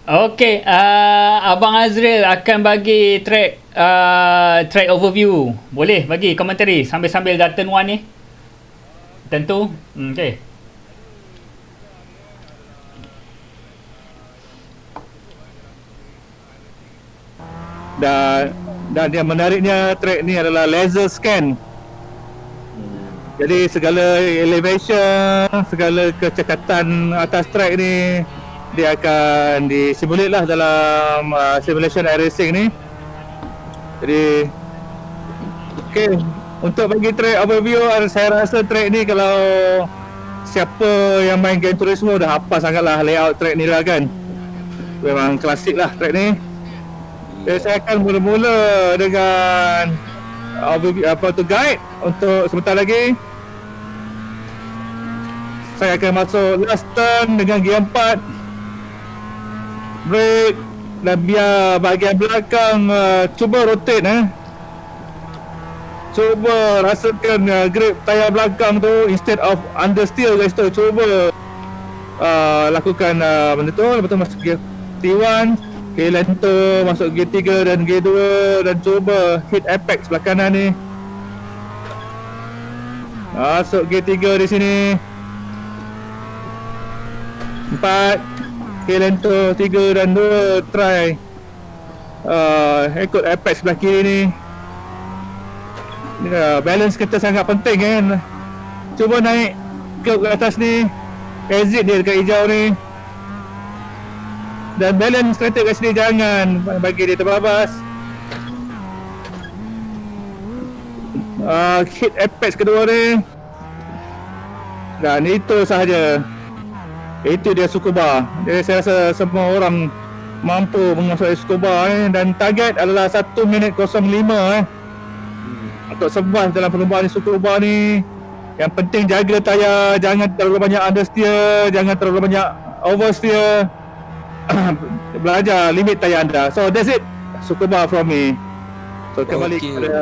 Okey, Abang Azril akan bagi track overview. Boleh bagi komentari sambil-sambil dah turn 1 ni? Tentu. Okey. Dan yang menariknya track ni adalah laser scan. Jadi segala elevation, segala kecekatan atas track ni dia akan disimulate lah dalam simulation iRacing ni. Jadi okay, untuk bagi track overview, saya rasa track ni kalau siapa yang main Gran Turismo dah hafal sangat lah layout track ni lah kan. Memang klasik lah track ni. Jadi saya akan mula-mula dengan guide untuk sebentar lagi. Saya akan masuk last turn dengan gear 4, brake, dan biar bahagian belakang cuba rotate cuba rasakan grip tayar belakang tu instead of understeer guys tu. Cuba lakukan benda tu. Lepas tu masuk gear T1, gear lento, masuk gear 3 dan gear 2, dan cuba hit apex belah kanan ni. Masuk gear 3 di sini, 4, gear lento 3 dan 2, try ikut apex belah kiri ni. Balance kita sangat penting kan. Cuba naik ke atas ni, exit dia dekat hijau ni, dan balance kereta kat sini, jangan bagi dia terbabas. Hit apex kedua ni, dan itu sahaja. Itu dia Tsukuba. Jadi saya rasa semua orang mampu menguasai Tsukuba dan target adalah 1 minit 05 untuk survive dalam perlombaan Tsukuba ni. Yang penting jaga tayar, jangan terlalu banyak understeer, jangan terlalu banyak oversteer. Belajar limit tayar anda. So that's it, Tsukuba from me. So kembali kepada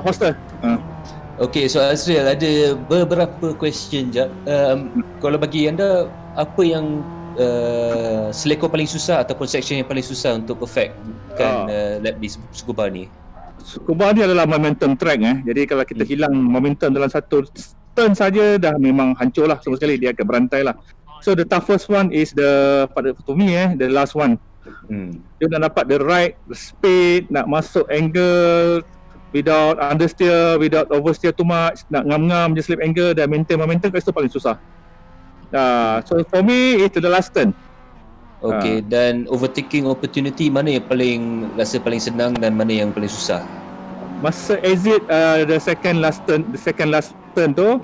hoster. Okay, so Azril ada beberapa question je. Kalau bagi anda, apa yang selekor paling susah ataupun section yang paling susah untuk perfectkan lap di Tsukuba ni? Tsukuba ni adalah momentum track Jadi kalau kita hilang momentum dalam satu turn saja, dah memang hancur lah semua sekali. Dia akan berantai lah. So the toughest one is to me the last one. Dia nak dapat the right speed, nak masuk angle without understeer, without oversteer too much, nak ngam-ngam je slip angle dan maintain momentum, kat situ paling susah. So for me it's the last turn. Okay, dan overtaking opportunity mana yang rasa paling senang dan mana yang paling susah? Masa exit the second last turn tu,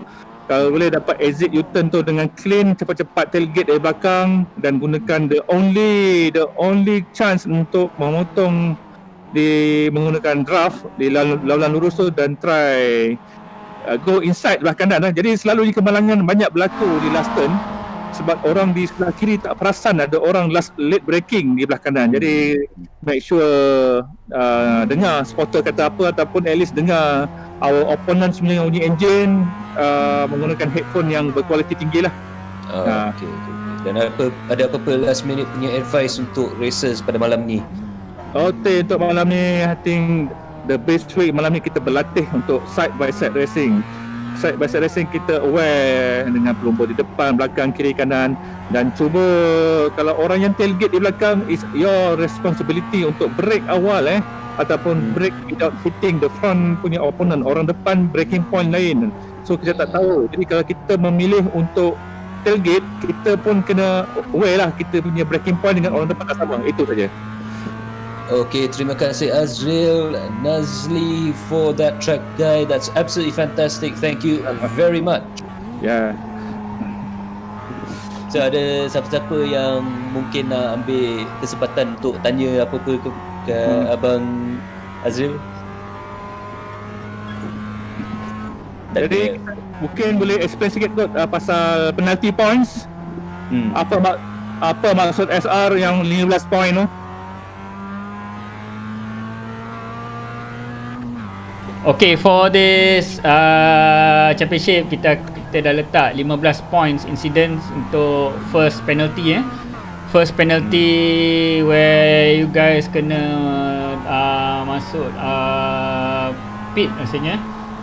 kalau boleh dapat exit U-turn tu dengan clean, cepat-cepat tailgate dari belakang dan gunakan the only chance untuk memotong menggunakan draft di laluan lurus tu, dan try go inside belah kanan Jadi selalu kemalangan banyak berlaku di last turn sebab orang di sebelah kiri tak perasan ada orang late braking di belah kanan. Jadi make sure dengar spotter kata apa, ataupun at least dengar our opponent sebenarnya bunyi engine, menggunakan headphone yang berkualiti tinggi lah. Okay. Dan ada apa-apa last minute punya advice untuk racers pada malam ni? Untuk malam ni, I think the best way malam ni kita berlatih untuk side by side racing. Side by side racing kita aware dengan pelumba di depan, belakang, kiri, kanan, dan cuba kalau orang yang tailgate di belakang, is your responsibility untuk break awal ataupun break without hitting the front punya opponent. Orang depan breaking point lain, so kita tak tahu. Jadi kalau kita memilih untuk tailgate, kita pun kena aware lah kita punya breaking point dengan orang depan tak sama. Itu saja. Okay, terima kasih Azril Nazli for that track guide. That's absolutely fantastic. Thank you very much. So ada siapa-siapa yang mungkin nak ambil kesempatan untuk tanya apa-apa ke Abang Azril? Jadi mungkin boleh explain sikit kot pasal penalty points. Apa maksud SR yang 15 point tu? Okay, for this championship kita dah letak 15 points incidents untuk first penalty first penalty where you guys kena masuk pit rasanya,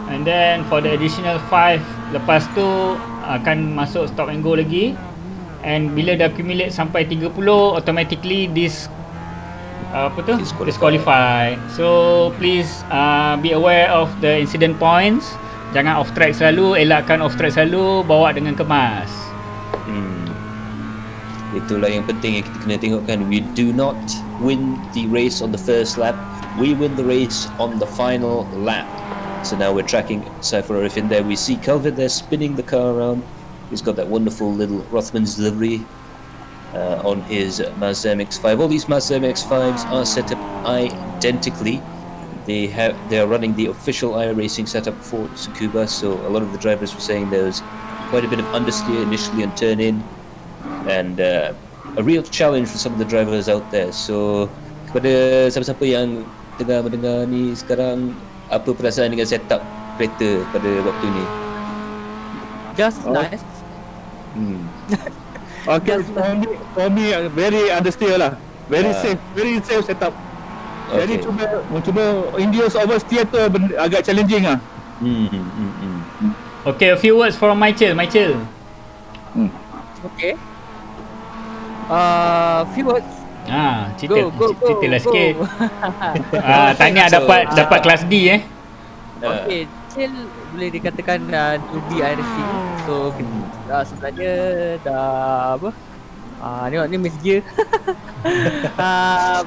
and then for the additional 5 lepas tu akan masuk stop and go lagi, and bila dah accumulate sampai 30 automatically disqualify. So please be aware of the incident points. Jangan off track selalu, elakkan off track selalu, bawa dengan kemas. Itulah yang penting yang kita kena tengokkan. We do not win the race on the first lap, we win the race on the final lap. So now we're tracking Saiful Arifin there. We see Kelvin there spinning the car around. He's got that wonderful little Rothmans delivery on his Mazda MX-5. All these Mazda MX-5s are set up identically. They are running the official iRacing setup for Tsukuba, so a lot of the drivers were saying there was quite a bit of understeer initially on turn in, and a real challenge for some of the drivers out there. So kepada siapa-siapa yang tengah mendengar ni sekarang, apa perasaan dengan setup kereta pada waktu ni? Just nice. Okay, for me very understeer lah. Very safe setup. Jadi cuba induce oversteer tu agak challenging lah. Okay, a few words from Michael. Okay. Few words. Ceritalah sikit. Tanya dapat kelas D Okay, Chill boleh dikatakan newbie iRacing. So sebenarnya dah tengok ni miss gear.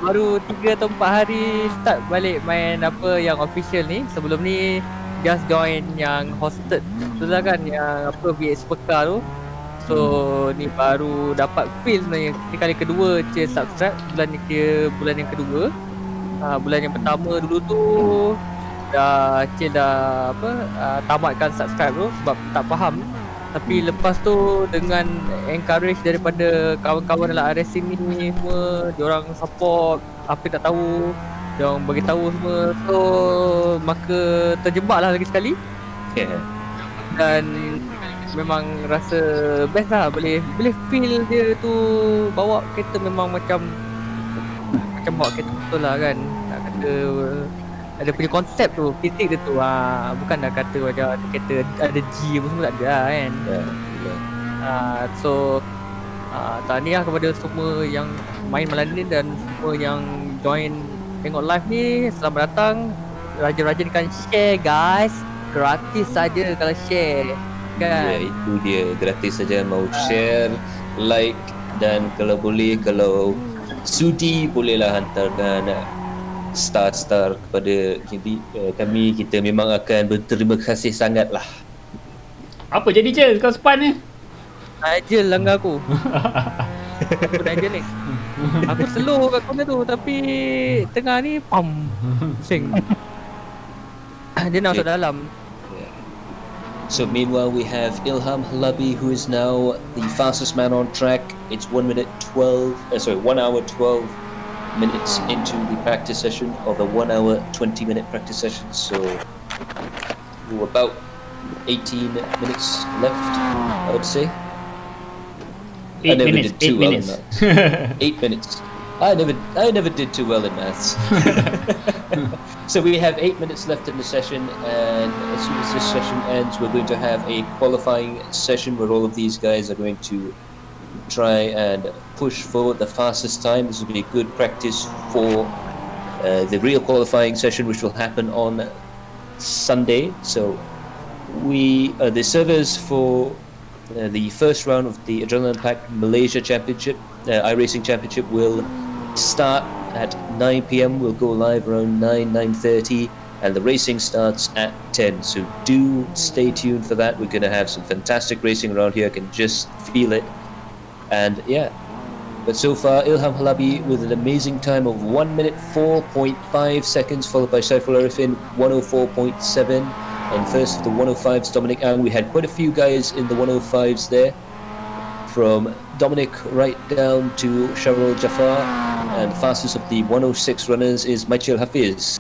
Baru 3 atau 4 hari start balik main apa yang official ni. Sebelum ni just join yang hosted tu lah kan, yang apa VX Supercar tu. So ni baru dapat feel sebenarnya. Ni kali kedua Cil subscribe. Bulan ni kira bulan yang kedua. Bulan yang pertama dulu tu Cil dah tamatkan subscribe tu sebab tak faham. Tapi lepas tu dengan encourage daripada kawan-kawan dalam iRacing ni semua, diorang support apa yang tak tahu, diorang bagi tahu semua. So maka terjebak lah lagi sekali. Dan memang rasa best lah, boleh feel dia tu bawa kereta memang macam bawa kereta betul lah kan. Nak kata ada punya konsep tu, titik dia tu. Bukan nak kata macam kereta ada G apa semua, tak ada lah kan. So tahniah kepada semua yang main malam ni dan semua yang join tengok live ni. Selamat datang. Rajin-rajinkan share guys. Gratis saja kalau share kan. Ya, itu dia, gratis saja. Mau share, like, dan kalau boleh, kalau sudi bolehlah hantarkan star kepada kami. Kita memang akan berterima kasih sangat lah. Apa jadi Cil kau span ni? Nigel langgar aku. Aku Nigel ni. Aku slow kat corner tu, tapi tengah ni sing. Dia nak masuk dalam. So meanwhile we have Ilham Halabi, who is now the fastest man on track. It's 1 hour 12 minutes into the practice session, or the 1 hour 20-minute practice session. So we're about 18 minutes left, I would say. 8 minutes. 8 minutes. I never did too well in maths. So we have 8 minutes left in the session, and as soon as this session ends, we're going to have a qualifying session where all of these guys are going to try and push for the fastest time. This will be a good practice for the real qualifying session, which will happen on Sunday. So the servers for the first round of the Adrenaline Pack Malaysia Championship, iRacing Championship, will start at 9 p.m. We'll go live around 9:30, and the racing starts at 10. So do stay tuned for that. We're going to have some fantastic racing around here. I can just feel it. And yeah, but so far Ilham Halabi with an amazing time of 1 minute 4.5 seconds, followed by Saiful Arifin 104.7, and first of the 105s Dominic Ang. We had quite a few guys in the 105s there, from Dominic right down to Sharul Jafar, and the fastest of the 106 runners is Michael Hafiz.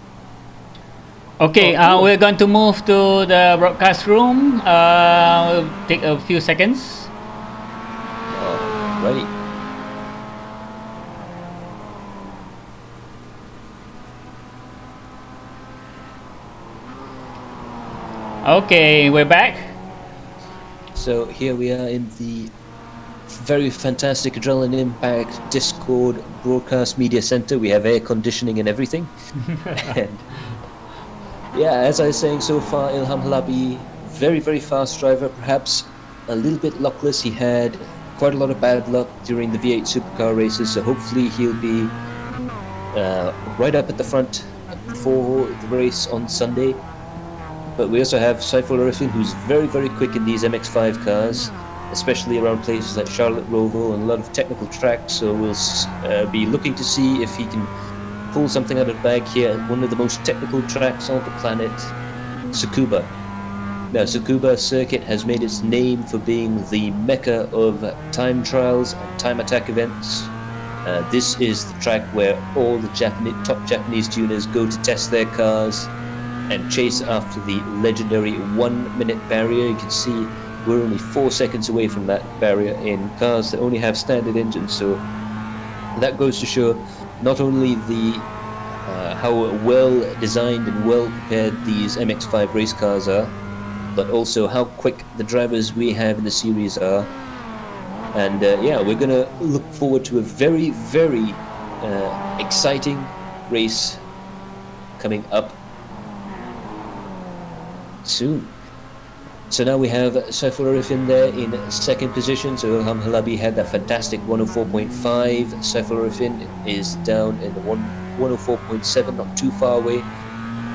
Okay, we're going to move to the broadcast room. We'll take a few seconds. Alrighty. Okay, we're back. So here we are in the very fantastic Adrenaline Impact Discord broadcast media center. We have air conditioning and everything. And yeah, as I was saying so far, Ilham Halabi, very, very fast driver, perhaps a little bit luckless. He had quite a lot of bad luck during the V8 supercar races, so hopefully he'll be right up at the front for the race on Sunday. But we also have Saiful Arifin, who's very, very quick in these MX-5 cars, especially around places like Charlotte Roval and a lot of technical tracks. So we'll be looking to see if he can pull something out of the bag here at one of the most technical tracks on the planet, Tsukuba. Now, Tsukuba Circuit has made its name for being the mecca of time trials and time attack events. This is the track where all the top Japanese tuners go to test their cars and chase after the legendary 1 minute barrier. You can see we're only 4 seconds away from that barrier in cars that only have standard engines. So that goes to show not only how well designed and well prepared these MX-5 race cars are, but also how quick the drivers we have in the series are. And yeah, we're going to look forward to a very, very exciting race coming up soon. So now we have Saiful Arifin there in second position. So Ilham Halabi had that fantastic 104.5. Saiful Arifin is down in the 104.7, not too far away.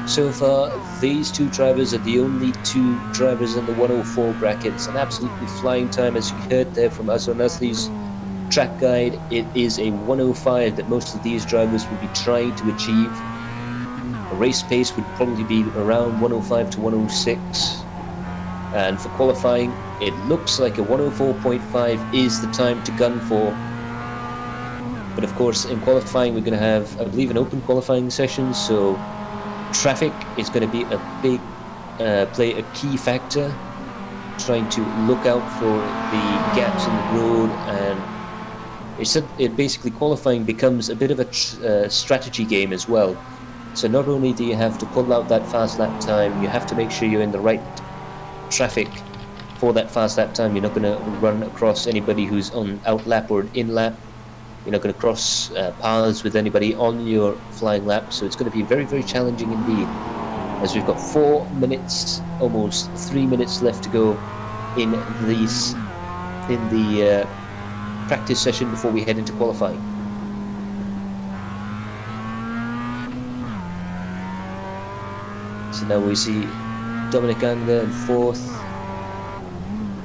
So far, these two drivers are the only two drivers in the 104 brackets. An absolutely flying time, as you heard there from Azwar Nasli's track guide. It is a 105 that most of these drivers will be trying to achieve. The race pace would probably be around 105 to 106. And for qualifying, it looks like a 104.5 is the time to gun for. But of course, in qualifying, we're going to have, I believe, an open qualifying session. So traffic is going to be a big, play a key factor. Trying to look out for the gaps in the road, and it basically qualifying becomes a bit of a strategy game as well. So not only do you have to pull out that fast lap time, you have to make sure you're in the right traffic for that fast lap time. You're not going to run across anybody who's on out lap or in lap. You're not going to cross paths with anybody on your flying lap. So it's going to be very, very challenging indeed, as we've got 4 minutes, almost 3 minutes left to go in the practice session before we head into qualifying. So now we see Dominic Ang there in fourth.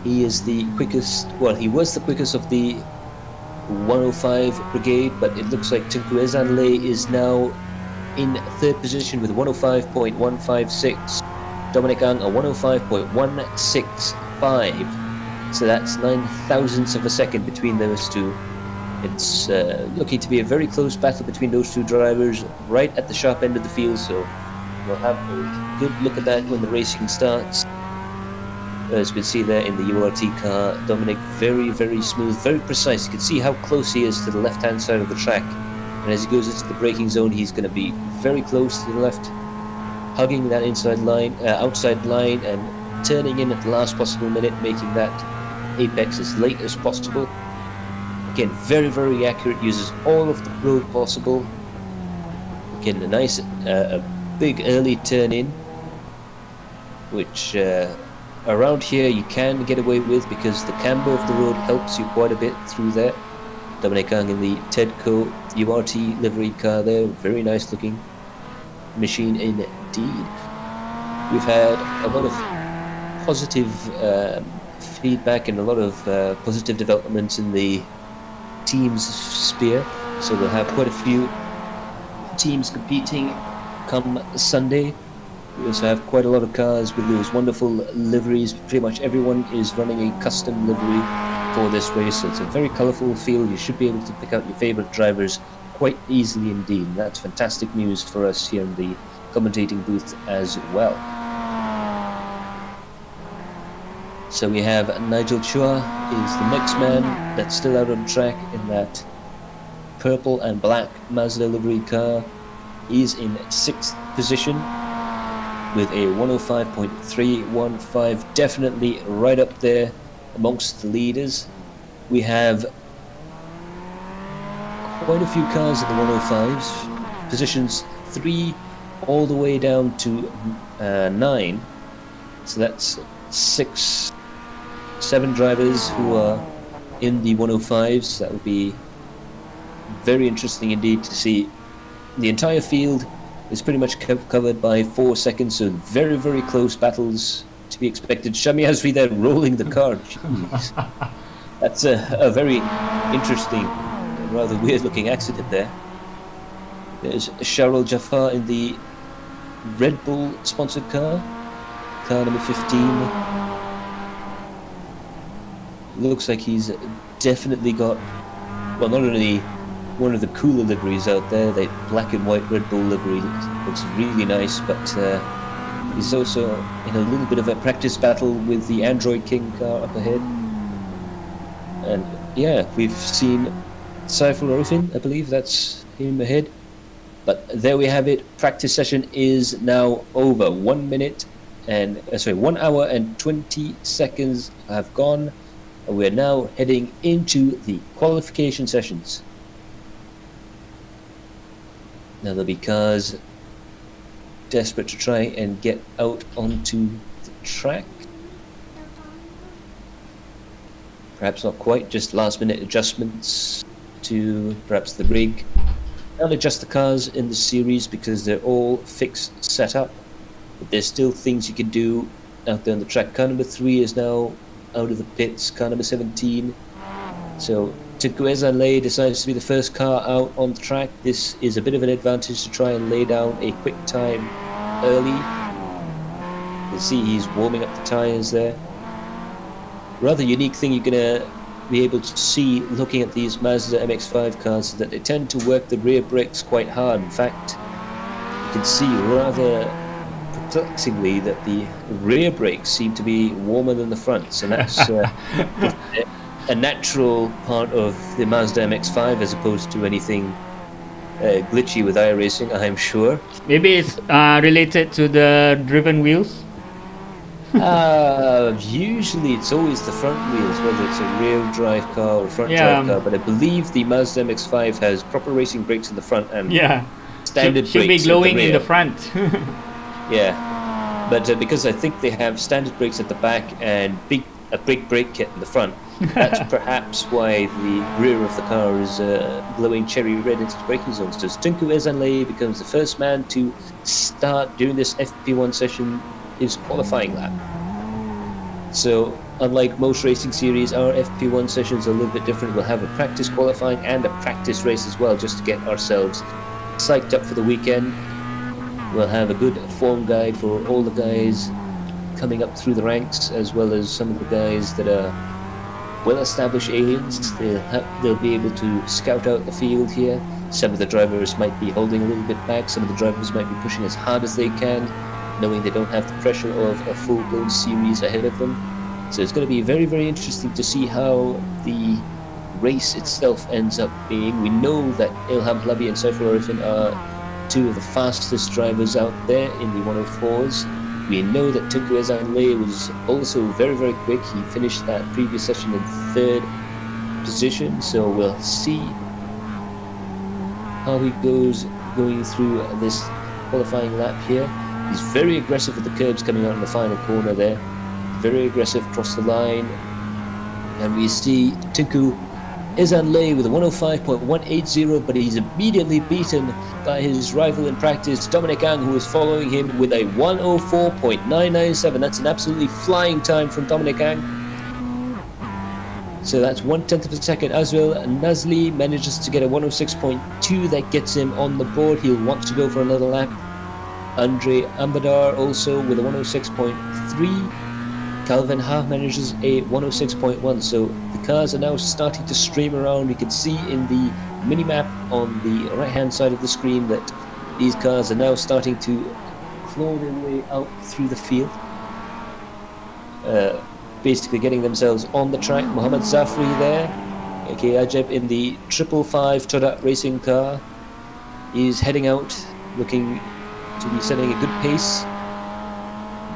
He is the quickest, well, he was the quickest of the 105 brigade, but it looks like Tunku Ezanle is now in third position with 105.156. Dominic Ang a 105.165. So that's 9,000ths of a second between those two. It's looking to be a very close battle between those two drivers right at the sharp end of the field. So we'll have a good look at that when the racing starts. As we can see there in the URT car, Dominic very, very smooth, very precise. You can see how close he is to the left-hand side of the track. And as he goes into the braking zone, he's going to be very close to the left, hugging that outside line, and turning in at the last possible minute, making that apex as late as possible. Again, very, very accurate, uses all of the road possible. Again, a nice, big early turn in, which around here you can get away with because the camber of the road helps you quite a bit through there. Dominic Ang in the Tedco URT livery car there, very nice looking machine indeed. We've had a lot of positive feedback and a lot of positive developments in the teams sphere, so we'll have quite a few teams competing come Sunday. We also have quite a lot of cars with those wonderful liveries. Pretty much everyone is running a custom livery for this race, so it's a very colourful field. You should be able to pick out your favourite drivers quite easily indeed. And that's fantastic news for us here in the commentating booth as well. So we have Nigel Chua is the next man that's still out on track in that purple and black Mazda livery car. He's in 6th position. with a 105.315, definitely right up there amongst the leaders. We have quite a few cars in the 105s, positions 3 all the way down to 9. So that's 6, 7 drivers who are in the 105s. That would be very interesting indeed to see. The entire field is pretty much covered by 4 seconds, so very, very close battles to be expected. Shami Azri there rolling the car. Jeez. That's a very interesting, rather weird looking accident there. There's Sharul Jafar in the Red Bull sponsored car number 15. Looks like he's definitely got, well, not only one of the cooler liveries out there, the black and white Red Bull livery looks really nice, but he's also in a little bit of a practice battle with the Android King car up ahead. And yeah, we've seen Saiful Arifin, I believe that's him ahead. But there we have it. Practice session is now over. 1 hour and 20 seconds have gone. And we're now heading into the qualification sessions. Now there'll be cars desperate to try and get out onto the track. Perhaps not quite, just last minute adjustments to perhaps the rig. I'll adjust the cars in the series because they're all fixed setup, but there's still things you can do out there on the track. Car number 3 is now out of the pits, car number 17. So Tinku Ezanleh decides to be the first car out on the track. This is a bit of an advantage to try and lay down a quick time early. You can see he's warming up the tyres there. Rather unique thing you're going to be able to see looking at these Mazda MX-5 cars is that they tend to work the rear brakes quite hard. In fact, you can see rather perplexingly that the rear brakes seem to be warmer than the fronts, and that's a natural part of the Mazda MX-5 as opposed to anything glitchy with iRacing, I'm sure. Maybe it's related to the driven wheels. Usually it's always the front wheels, whether it's a rear drive car or a front drive car, but I believe the Mazda MX-5 has proper racing brakes in the front and standard should be brakes glowing at the rear. in the front. Yeah, but because I think they have standard brakes at the back and a big brake kit in the front, that's perhaps why the rear of the car is glowing cherry red into the braking zone. So Tinku Ezanleh becomes the first man to start doing this FP1 session, his qualifying lap. So unlike most racing series, our FP1 sessions are a little bit different. We'll have a practice qualifying and a practice race as well, just to get ourselves psyched up for the weekend. We'll have a good form guide for all the guys coming up through the ranks, as well as some of the guys that are well-established aliens. They'll be able to scout out the field here. Some of the drivers might be holding a little bit back. Some of the drivers might be pushing as hard as they can, knowing they don't have the pressure of a full-blown series ahead of them. So it's going to be very, very interesting to see how the race itself ends up being. We know that Ilham Halabi and Saiful Arifin are 2 of the fastest drivers out there in the 104s. We know that Tinku Ezanleh was also very, very quick. He finished that previous session in 3rd position, so we'll see how he goes going through this qualifying lap here. He's very aggressive with the curbs coming out in the final corner there. Very aggressive across the line. And we see Tinku Ezanleh with a 105.180, but he's immediately beaten by his rival in practice, Dominic Ang, who is following him with a 104.997. That's an absolutely flying time from Dominic Ang. So that's 1/10 of a second. Azrael Nazli manages to get a 106.2. That gets him on the board. He'll want to go for another lap. Andre Ambadar also with a 106.3. Calvin Ha manages a 106.1. So the cars are now starting to stream around. You can see in the mini-map on the right-hand side of the screen that these cars are now starting to claw their way out through the field. Basically getting themselves on the track. Mohammed Zafri there. Okay, Ajeb in the 555 Toda racing car. He's heading out, looking to be setting a good pace.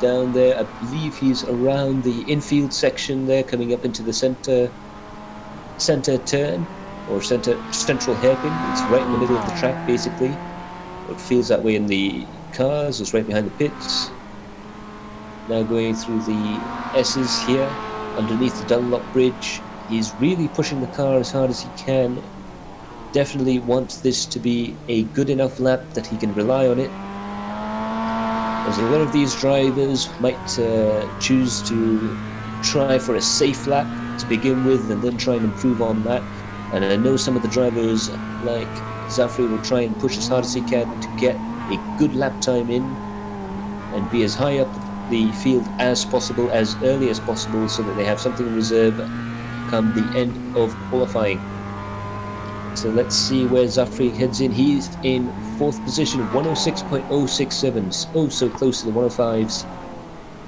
down there. I believe he's around the infield section there, coming up into the center turn, or central hairpin. It's right in the middle of the track, basically. It feels that way in the cars. It's right behind the pits. Now going through the S's here, underneath the Dunlop bridge. He's really pushing the car as hard as he can. Definitely wants this to be a good enough lap that he can rely on it. As a lot of these drivers might choose to try for a safe lap to begin with and then try and improve on that. And I know some of the drivers like Zafri will try and push as hard as he can to get a good lap time in and be as high up the field as possible, as early as possible, so that they have something in reserve come the end of qualifying. So let's see where Zafri heads in. He's in 4th position, 106.067, oh so close to the 105s.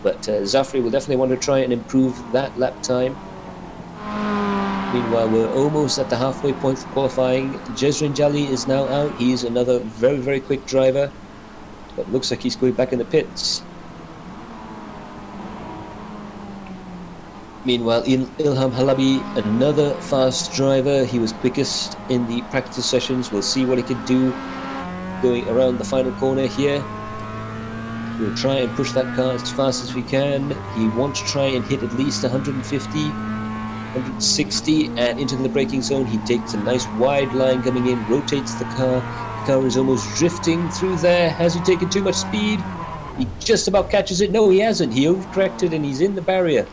But Zafri will definitely want to try and improve that lap time. Meanwhile, we're almost at the halfway point of qualifying. Jezrin Jali is now out. He's another very, very quick driver, but looks like he's going back in the pits. Meanwhile, Ilham Halabi, another fast driver. He was quickest in the practice sessions. We'll see what he can do going around the final corner here. We'll try and push that car as fast as we can. He wants to try and hit at least 150, 160, and into the braking zone. He takes a nice wide line coming in, rotates the car. The car is almost drifting through there. Has he taken too much speed? He just about catches it. No, he hasn't. He overcorrected and he's in the barrier.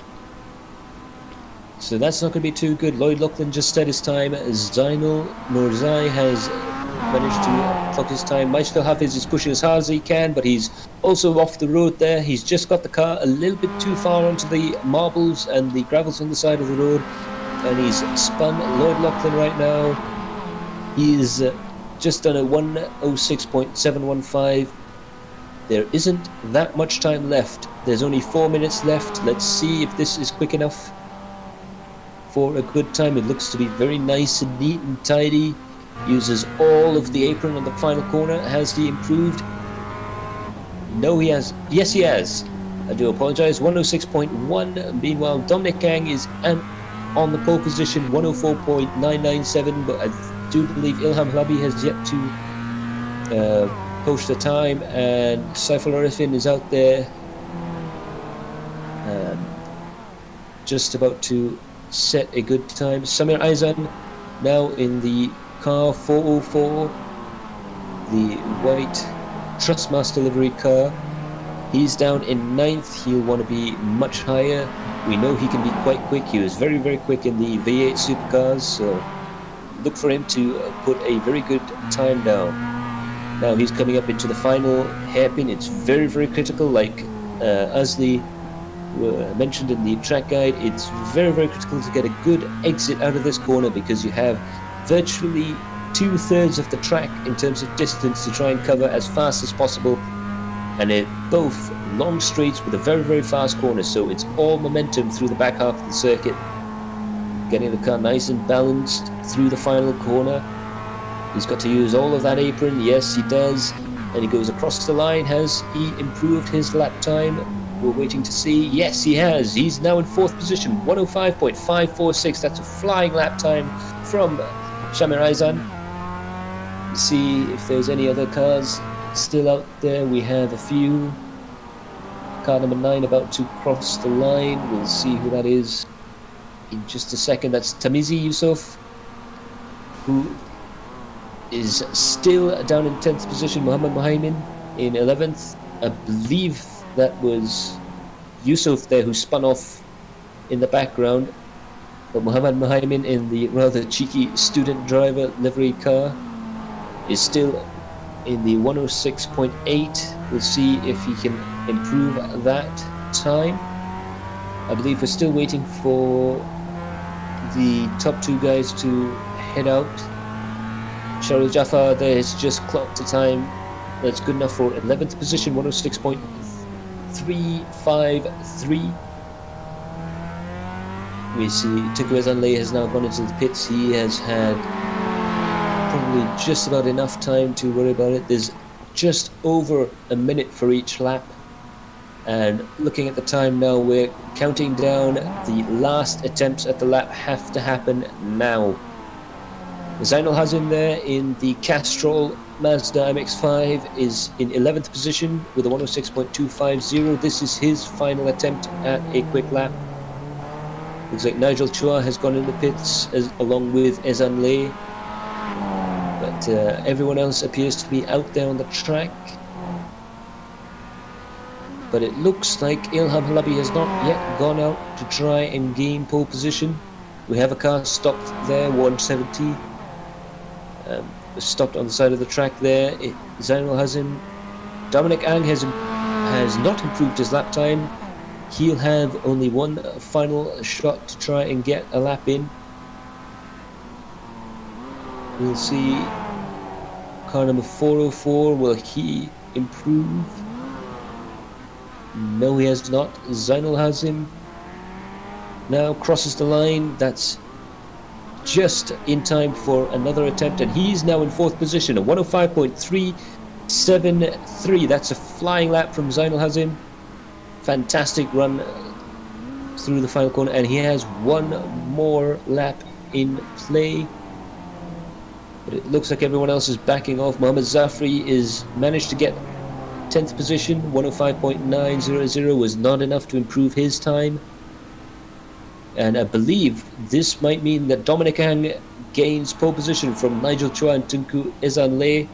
So that's not going to be too good. Lloyd Lachlan just set his time. Zainul Nurzai has managed to clock his time. Maestro Hafiz is pushing as hard as he can, but he's also off the road there. He's just got the car a little bit too far onto the marbles and the gravels on the side of the road, and he's spun Lloyd Lachlan right now. He's just done a 106.715. There isn't that much time left. There's only 4 minutes left. Let's see if this is quick enough for a good time. It looks to be very nice and neat and tidy. Uses all of the apron on the final corner. Has he improved? No, he has. Yes, he has. I do apologize. 106.1. Meanwhile, Dominic Kang is on the pole position, 104.997. But I do believe Ilham Halabi has yet to post a time, and Saiful Arifin is out there, just about to set a good time. Samir Aizan now in the car 404, the white Trustmaster livery car. He's down in 9th. He'll want to be much higher. We know he can be quite quick. He was very, very quick in the V8 supercars, so look for him to put a very good time down. Now he's coming up into the final hairpin. It's very, very critical, like Asli mentioned in the track guide. It's very, very critical to get a good exit out of this corner, because you have virtually 2/3 of the track in terms of distance to try and cover as fast as possible, and it both long straights with a very, very fast corner, so it's all momentum through the back half of the circuit, getting the car nice and balanced through the final corner. He's got to use all of that apron. Yes, he does, and he goes across the line. Has he improved his lap time? We're waiting to see. Yes, he has. He's now in 4th position, 105.546. That's a flying lap time from Shamir Aizan. See if there's any other cars still out there. We have a few. Car number 9 about to cross the line. We'll see who that is in just a second. That's Tamizi Yusuf, who is still down in 10th position. Muhammad Muhaimin in 11th. I believe that was Yusuf there who spun off in the background. But Muhammad Muhaimin in the rather cheeky student driver livery car is still in the 106.8. We'll see if he can improve that time. I believe we're still waiting for the top 2 guys to head out. Sharul Jafar there has just clocked a time that's good enough for 11th position, 106.353. We see Tuku Azanle has now gone into the pits. He has had probably just about enough time to worry about it. There's just over a minute for each lap. And looking at the time now, we're counting down. The last attempts at the lap have to happen now. Zainul Hazim there in the Castrol Mazda MX-5 is in 11th position with a 106.250. This is his final attempt at a quick lap. Looks like Nigel Chua has gone in the pits along with Ezan Lay. But everyone else appears to be out there on the track. But it looks like Ilham Halabi has not yet gone out to try and gain pole position. We have a car stopped there, 170. Stopped on the side of the track there. Zainul Hazim. Dominic Ang has not improved his lap time. He'll have only one final shot to try and get a lap in. We'll see. Car number 404, will he improve? No, he has not. Zainul Hazim now crosses the line. That's just in time for another attempt, and he's now in 4th position, a 105.373. That's a flying lap from Zainul Hazim. Fantastic run through the final corner, and he has one more lap in play. But it looks like everyone else is backing off. Mohammed Zafri is managed to get 10th position. 105.900 was not enough to improve his time. And I believe this might mean that Dominic Ang gains pole position from Nigel Chua and Tunku Ezanle.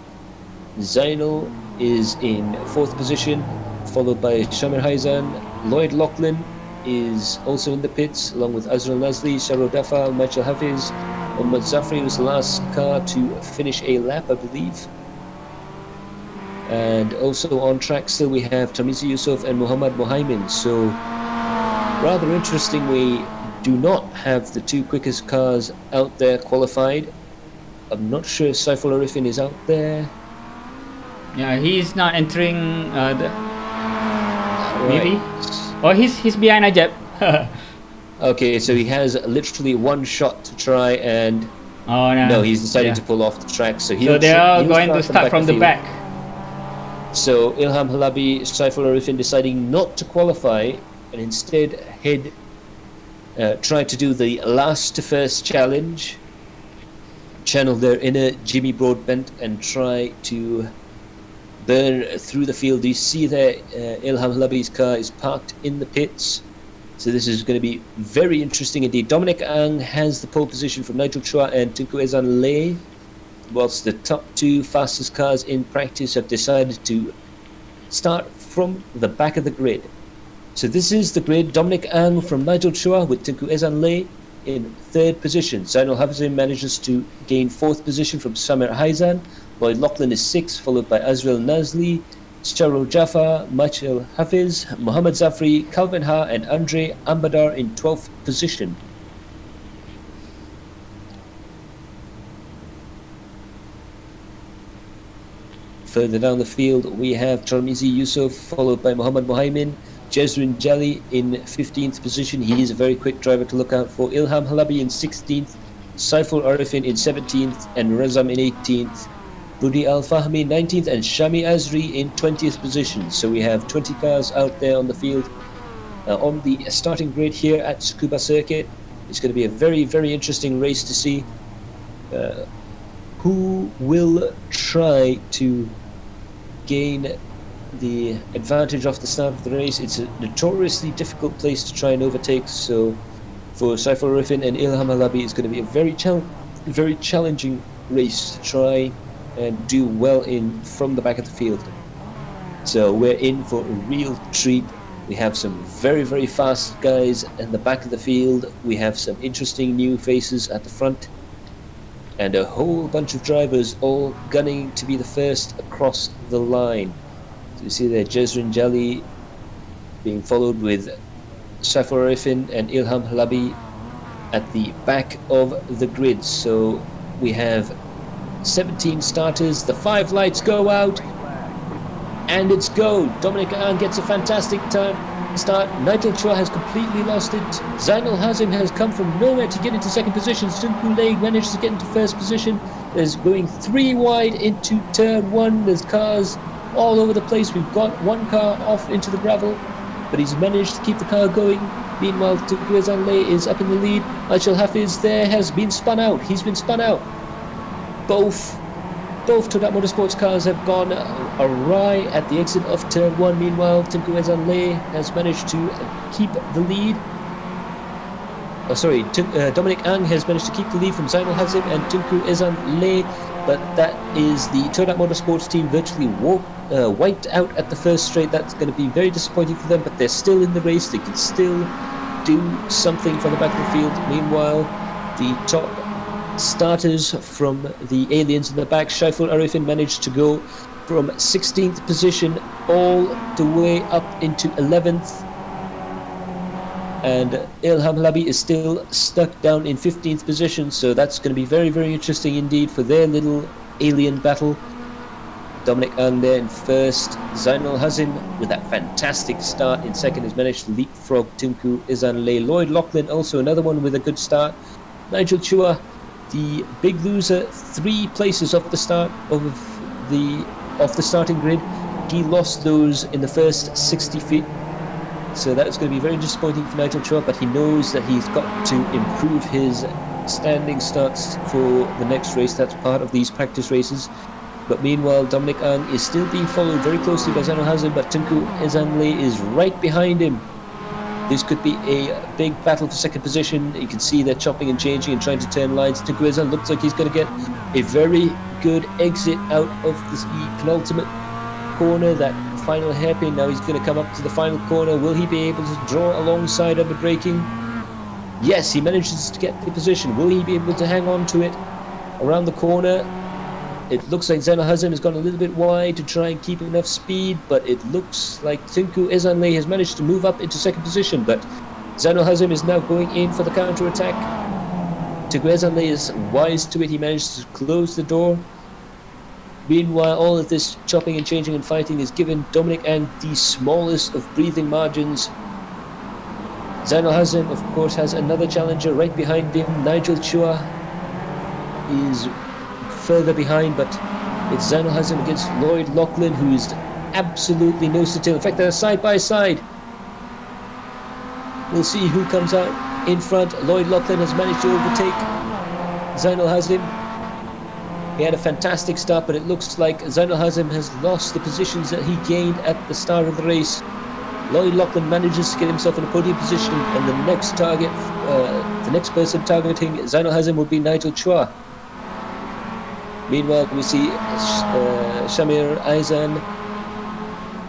Zainul is in 4th position, followed by Shamir Haizan. Lloyd Lachlan is also in the pits, along with Azrul Nazli, Sharo Dafa, Michael Hafiz. Mohammad Zafri was the last car to finish a lap, I believe. And also on track still we have Tamizi Yusuf and Muhammad Mohaimin. So rather interesting, we do not have the two quickest cars out there qualified. I'm not sure if Saiful Arifin is out there. Yeah, he's not entering the maybe. Right. Or he's behind Ajab. Okay, so he has literally one shot to try and... Oh no. No, he's deciding to pull off the track. So they are going to start from the back. So Ilham Halabi, Saiful Arifin deciding not to qualify and instead try to do the last to first challenge. Channel their inner Jimmy Broadbent and try to burn through the field. You see there Ilham Halabi's car is parked in the pits. So this is going to be very interesting indeed. Dominic Ang has the pole position from Nigel Chua and Tunku Ezan Lay, whilst the top two fastest cars in practice have decided to start from the back of the grid. So this is the grid. Dominic Ang from Nigel Chua with Tunku Ezan Lay in 3rd position. Zainul Hafizin manages to gain 4th position from Samir Haizan. Lloyd Lachlan is 6th, followed by Azrael Nazli, Charul Jaffa, Michael Hafiz, Muhammad Zafri, Calvin Ha and Andre Ambadar in 12th position. Further down the field we have Tarmizi Yusuf, followed by Muhammad Mohaimin. Jezrin Jali in 15th position. He is a very quick driver to look out for. Ilham Halabi in 16th, Saiful Arifin in 17th and Razam in 18th. Rudi Al Fahmi 19th and Shami Azri in 20th position. So we have 20 cars out there on the field. On the starting grid here at Tsukuba Circuit. It's going to be a very, very interesting race to see who will try to gain the advantage off the start of the race. It's a notoriously difficult place to try and overtake, so for Saiful Arifin and Ilham Halabi it's going to be a very challenging race to try and do well in from the back of the field. So we're in for a real treat. We have some very, very fast guys in the back of the field. We have some interesting new faces at the front, and a whole bunch of drivers all gunning to be the first across the line. So you see there Jezrin Jali being followed with Saiful Arifin and Ilham Halabi at the back of the grid. So we have 17 starters. The 5 lights go out and it's go. Dominic Ang gets a fantastic start. Nigel Chua has completely lost it. Zainul Hazim has come from nowhere to get into 2nd position. Tunku Lay managed to get into 1st position. There's going 3 wide into turn 1. There's cars all over the place. We've got one car off into the gravel. but he's managed to keep the car going. Meanwhile, Tunku Ezanle is up in the lead. Nigel Hafiz there has been spun out. He's been spun out. Both Toyota Motorsports cars have gone awry at the exit of turn 1. Meanwhile, Tunku Ezanle has managed to keep the lead. Dominic Ang has managed to keep the lead from Zainal Hazim and Tunku Ezanle, but that is the Toyota Motorsports team virtually wiped out at the first straight. That's going to be very disappointing for them, but they're still in the race. They can still do something from the back of the field. Meanwhile, the top starters from the aliens in the back, Shaiful Arifin managed to go from 16th position all the way up into 11th, and Ilham Halabi is still stuck down in 15th position, so that's going to be very, very interesting indeed for their little alien battle. Dominic Ang there in first. Zainal Hazim with that fantastic start in second has managed to leapfrog Tunku Ezanle. Lloyd Lachlan also another one with a good start. Nigel Chua, the big loser, 3 places off the start of the starting grid. He lost those in the first 60 feet. So that's going to be very disappointing for Nigel Chua, but he knows that he's got to improve his standing starts for the next race. That's part of these practice races. But meanwhile, Dominic Ang is still being followed very closely by Zainal Hazim, but Tunku Ezanle is right behind him. This could be a big battle for second position. You can see they're chopping and changing and trying to turn lines. Tunku Ezanle looks like he's going to get a very good exit out of the penultimate corner, that final hairpin. Now he's going to come up to the final corner. Will he be able to draw alongside under braking? Yes, he manages to get the position. Will he be able to hang on to it around the corner? It looks like Zainal Hazim has gone a little bit wide to try and keep enough speed, but it looks like Tunku Ezanle has managed to move up into second position, but Zainal Hazim is now going in for the counter-attack. Tunku Ezanle is wise to it. He managed to close the door. Meanwhile, all of this chopping and changing and fighting has given Dominic Ang the smallest of breathing margins. Zainal Hazim, of course, has another challenger right behind him. Nigel Chua is further behind, but it's Zainal Hazim against Lloyd Lachlan, who is absolutely nose to tail. In fact, they're side by side. We'll see who comes out in front. Lloyd Lachlan has managed to overtake Zainal Hazim. He had a fantastic start, but it looks like Zainal Hazim has lost the positions that he gained at the start of the race. Lloyd Lachlan manages to get himself in a podium position, and the next target, the next person targeting Zainal Hazim will be Nigel Chua. Meanwhile, we see Shamir Aizan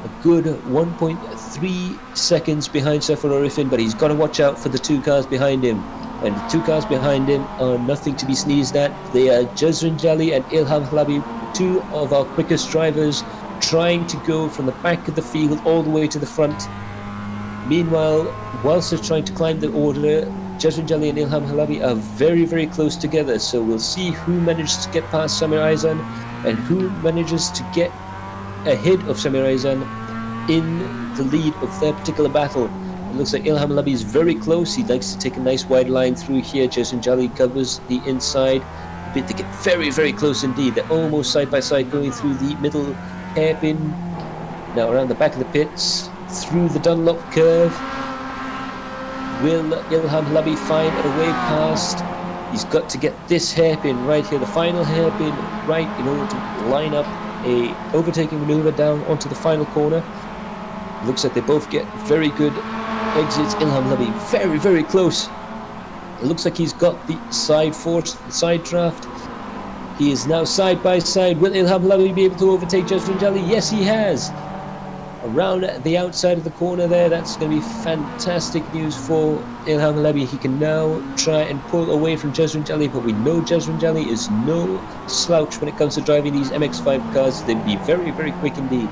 a good 1.3 seconds behind Saifur Arifin, but he's got to watch out for the 2 cars behind him. And the 2 cars behind him are nothing to be sneezed at. They are Jazrin Jali and Ilham Halabi, 2 of our quickest drivers, trying to go from the back of the field all the way to the front. Meanwhile, whilst they're trying to climb the order, Jazrin Jali and Ilham Halabi are very, very close together. So we'll see who manages to get past Samir Aizan and who manages to get ahead of Samir Aizan in the lead of their particular battle. It looks like Ilham Halabi is very close. He likes to take a nice wide line through here. Jazrin Jali covers the inside. They get very, very close indeed. They're almost side by side going through the middle hairpin. Now around the back of the pits, through the Dunlop curve. Will Ilham Halabi find a way past? He's got to get this hairpin right here, the final hairpin right, in order to line up a overtaking maneuver down onto the final corner. Looks like they both get very good exits. Ilham Halabi very, very close. It looks like he's got the side force, the side draft. He is now side by side. Will Ilham Halabi be able to overtake Jazrin Jali? Yes, he has. Around the outside of the corner there, that's going to be fantastic news for Ilham Halabi. He can now try and pull away from Jazrin Jali, but we know Jazrin Jali is no slouch when it comes to driving these MX-5 cars. They'd be very, very quick indeed.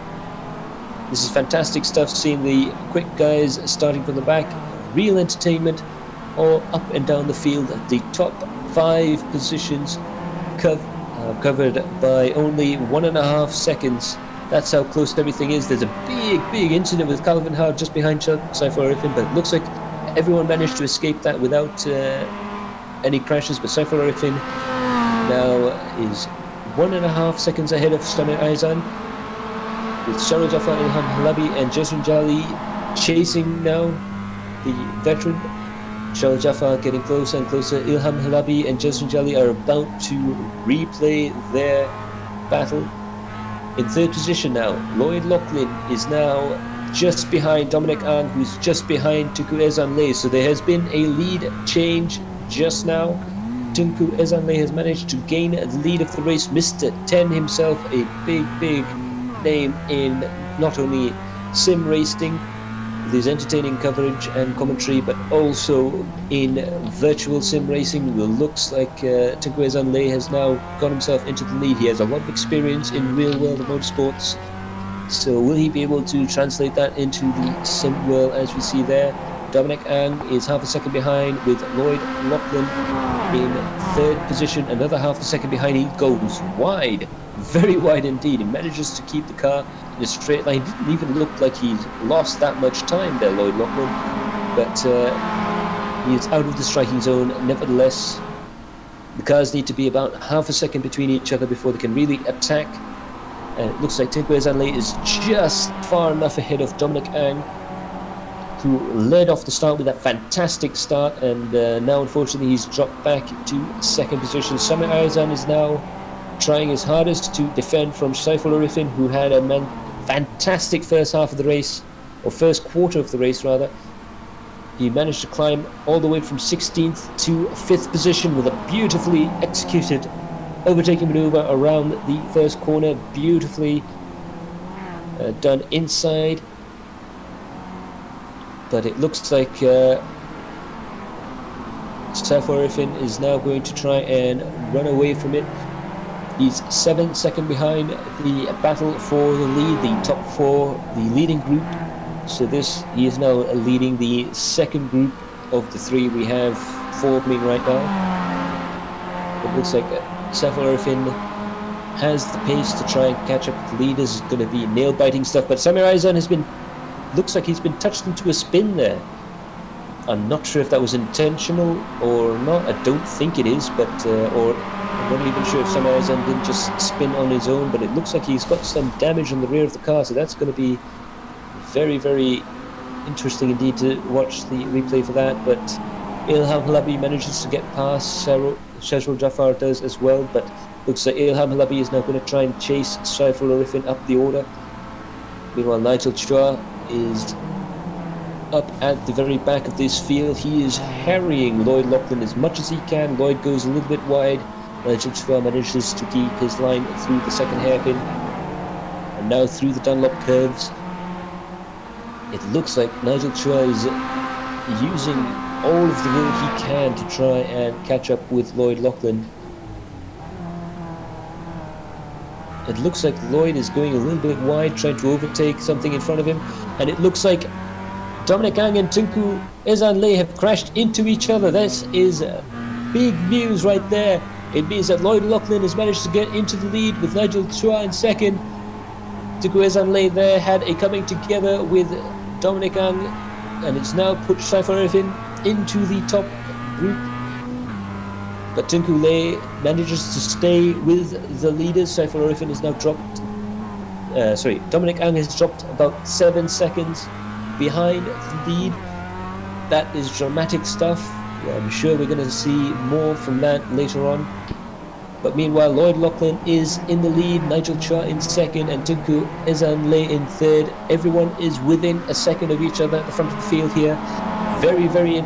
This is fantastic stuff, seeing the quick guys starting from the back. Real entertainment all up and down the field. The top 5 positions covered by only 1.5 seconds. That's how close everything is. There's a big, big incident with Calvin Howard just behind Saifur Arifin, but it looks like everyone managed to escape that without any crashes. But Saifur Arifin now is 1.5 seconds ahead of Stamir Aizan, with Sharul Jafar, Ilham Halabi and Jazrin Jali chasing now the veteran. Shal Jafar getting closer and closer. Ilham Halabi and Jasmine Jali are about to replay their battle. In third position now, Lloyd Lachlan is now just behind Dominic Ang, who's just behind Tunku Ezanle. So there has been a lead change just now. Tunku Ezanle has managed to gain the lead of the race. Mr. 10 himself, a big name in not only sim racing, with his entertaining coverage and commentary, but also in virtual sim racing. Well, looks like Tunku Ezanle has now got himself into the lead. He has a lot of experience in real world of motorsports. So will he be able to translate that into the sim world as we see there? Dominic Ang is half a second behind with Lloyd Lachlan in third position, another half a second behind. He goes wide, very wide indeed. He manages to keep the car in a straight line. Didn't even look like he's lost that much time there, Lloyd Lachlan, but he is out of the striking zone. Nevertheless, the cars need to be about half a second between each other before they can really attack. And it looks like Tunku Ezanle is just far enough ahead of Dominic Ang, who led off the start with that fantastic start, and now unfortunately he's dropped back to second position. Samir Ayazan is now trying his hardest to defend from Saiful Arifin, who had a fantastic first half of the race, or first quarter of the race rather. He managed to climb all the way from 16th to 5th position with a beautifully executed overtaking maneuver around the first corner, beautifully done inside. But it looks like Saiful Arifin is now going to try and run away from it. He's 7 seconds behind the battle for the lead, the top four, the leading group. So he is now leading the second group of the three we have forming right now. It looks like Saiful Arifin has the pace to try and catch up with the leaders. It's going to be nail-biting stuff, but Samir Ayazan looks like he's been touched into a spin there. I'm not sure if that was intentional or not. I don't think it is, but or I'm not even sure if Samir Ayazan didn't just spin on his own, but it looks like he's got some damage on the rear of the car, so that's going to be very interesting indeed to watch the replay for that. But Ilham Halabi manages to get past Shazrul Jafar does as well, but looks like Ilham Halabi is now going to try and chase Saiful Arifin up the order. Meanwhile, Nigel Chua is up at the very back of this field. He is harrying Lloyd Lachlan as much as he can. Lloyd goes a little bit wide. Nigel Chua manages to keep his line through the second hairpin, and now through the Dunlop curves. It looks like Nigel Chua is using all of the will he can to try and catch up with Lloyd Lachlan. It looks like Lloyd is going a little bit wide, trying to overtake something in front of him, and it looks like Dominic Ang and Tunku Ezanle have crashed into each other. This is big news right there. It means that Lloyd Lachlan has managed to get into the lead with Nigel Chua in second. Tunku Ezanle there had a coming together with Dominic Ang, and it's now put Saiful Arifin into the top group. But Tunku Le manages to stay with the leaders. Saiful Arifin is now dropped. Dominic Ang has dropped about 7 seconds behind the lead. That is dramatic stuff. I'm sure we're going to see more from that later on. But meanwhile, Lloyd Lachlan is in the lead, Nigel Chua in second, and Tunku Ezanle in third. Everyone is within a second of each other at the front of the field here. Very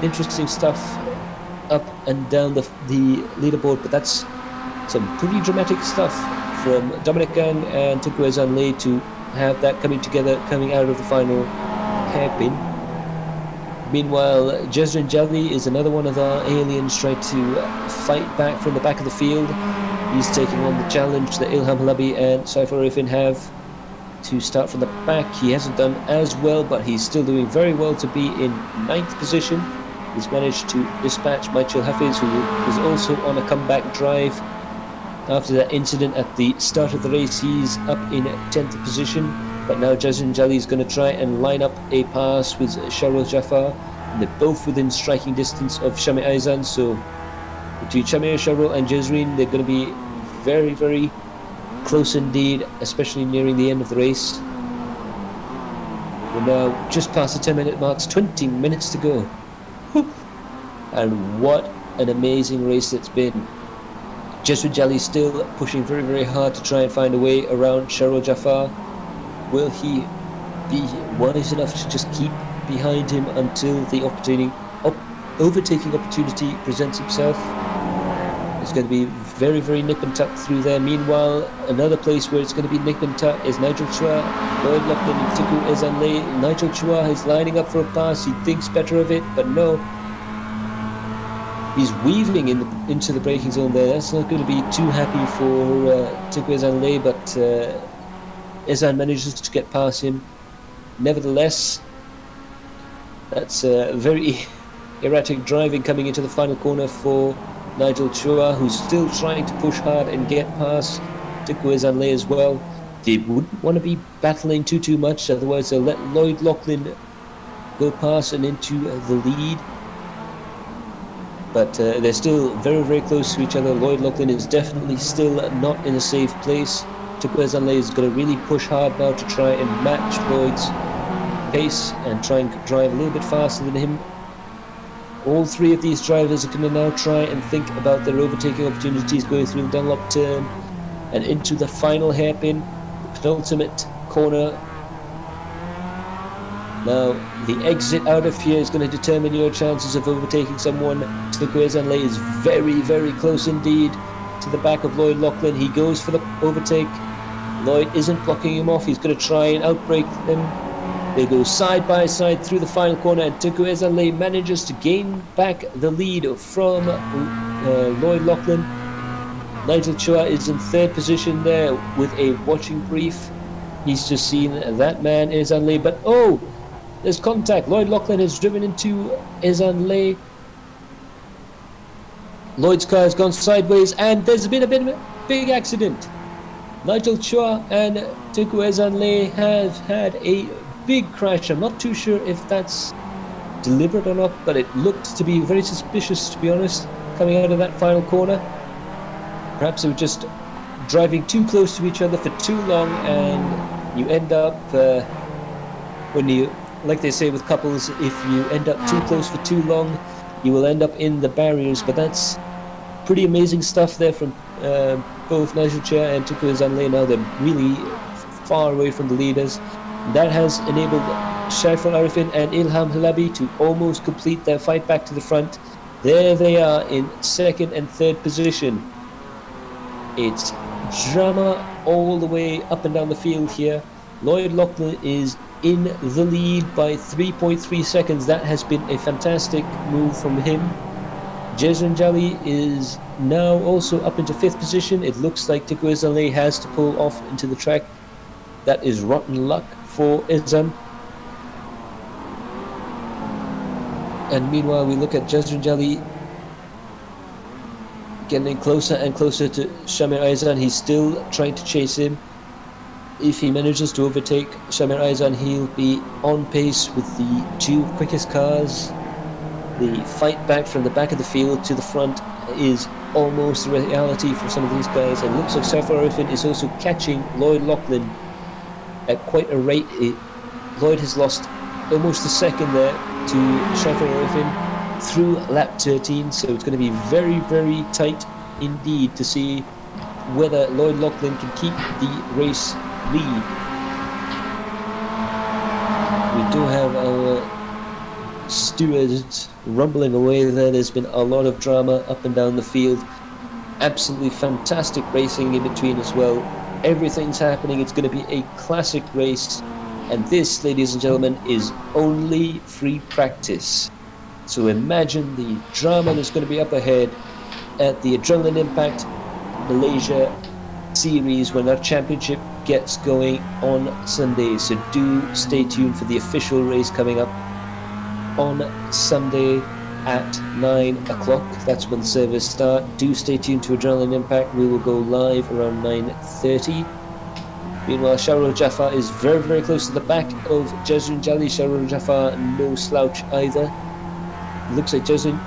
interesting stuff up and down the leaderboard, but that's some pretty dramatic stuff from Dominic Ang and Tunku Ezanle to have that coming together, coming out of the final hairpin. Meanwhile, Jezrin Jali is another one of our aliens trying to fight back from the back of the field. He's taking on the challenge that Ilham Halabi and Saiful Arifin have to start from the back. He hasn't done as well, but he's still doing very well to be in 9th position. He's managed to dispatch Michael Hafiz, who is also on a comeback drive. After that incident at the start of the race, he's up in 10th position. But now Jazrin Jali is going to try and line up a pass with Sharul Jafar. And they're both within striking distance of Shami Aizan. So between Shami, Sharul and Jazrin, they're going to be very close indeed, especially nearing the end of the race. We're now just past the 10-minute marks, 20 minutes to go. Whew. And what an amazing race it's been. Jeswin Jali still pushing very, very hard to try and find a way around Sharul Jafar. Will he be wise enough to just keep behind him until the overtaking opportunity presents itself? It's going to be very, very nip and tuck through there. Meanwhile, another place where it's going to be nip and tuck is Nigel Chua, Lloyd Lachlan and Tiku Ezanle. Nigel Chua is lining up for a pass. He thinks better of it, but no. He's weaving into the braking zone there. That's not going to be too happy for Tiku Ezanle, but Ezan manages to get past him. Nevertheless, that's very erratic driving coming into the final corner for Nigel Chua, who's still trying to push hard and get past Tiku Ezanle as well. They wouldn't want to be battling too much, otherwise they'll let Lloyd Lachlan go past and into the lead. But they're still very, very close to each other. Lloyd Lachlan is definitely still not in a safe place. Tiku Ezanle is going to really push hard now to try and match Lloyd's pace and try and drive a little bit faster than him. All three of these drivers are going to now try and think about their overtaking opportunities going through the Dunlop turn and into the final hairpin, the penultimate corner. Now, the exit out of here is going to determine your chances of overtaking someone. Tiku Ezanle is very, very close indeed to the back of Lloyd Lachlan. He goes for the overtake. Lloyd isn't blocking him off. He's going to try and outbrake them. They go side by side through the final corner, and Tiku Ezanle manages to gain back the lead from Lloyd Lachlan. Nigel Chua is in third position there with a watching brief. He's just seen that man, Ezanle, but oh, there's contact. Lloyd Lachlan has driven into Ezanle. Lloyd's car has gone sideways, and there's been a bit of a big accident. Nigel Chua and Tiku Ezanle have had a big crash. I'm not too sure if that's deliberate or not, but it looked to be very suspicious, to be honest, coming out of that final corner. Perhaps they were just driving too close to each other for too long, and you end up, when you, like they say with couples, if you end up too close for too long, you will end up in the barriers. But that's pretty amazing stuff there from both Nigel Chua and Tiku Ezanle. Now they're really far away from the leaders. That has enabled Shaiful Arifin and Ilham Halabi to almost complete their fight back to the front. There they are in second and third position. It's drama all the way up and down the field here. Lloyd Lachlan is in the lead by 3.3 seconds. That has been a fantastic move from him. Jeswin Jali is now also up into fifth position. It looks like Tiku Ezanle has to pull off into the track. That is rotten luck for Ezan. And meanwhile, we look at Jeswin Jali getting closer and closer to Shamir Aizan. He's still trying to chase him. If he manages to overtake Shamir Aizan, he'll be on pace with the two quickest cars. The fight back from the back of the field to the front is almost a reality for some of these guys. And it looks like Shaiful Arifin is also catching Lloyd Lachlan at quite a rate. Lloyd has lost almost a second there to Shaiful Arifin through lap 13, so it's going to be very, very tight indeed to see whether Lloyd Lachlan can keep the race lead. We do have our stewards rumbling away there. There's been a lot of drama up and down the field. Absolutely fantastic racing in between as well. Everything's happening. It's going to be a classic race, and this, ladies and gentlemen, is only free practice. So imagine the drama that's going to be up ahead at the Adrenaline Impact Malaysia series when our championship gets going on Sunday. So do stay tuned for the official race coming up on Sunday at 9 o'clock. That's when the servers start. Do stay tuned to Adrenaline Impact. We will go live around 9:30. Meanwhile, Sharul Jafar is very, very close to the back of Jeswin Jali. Sharul Jafar, no slouch either. Looks like Jeswin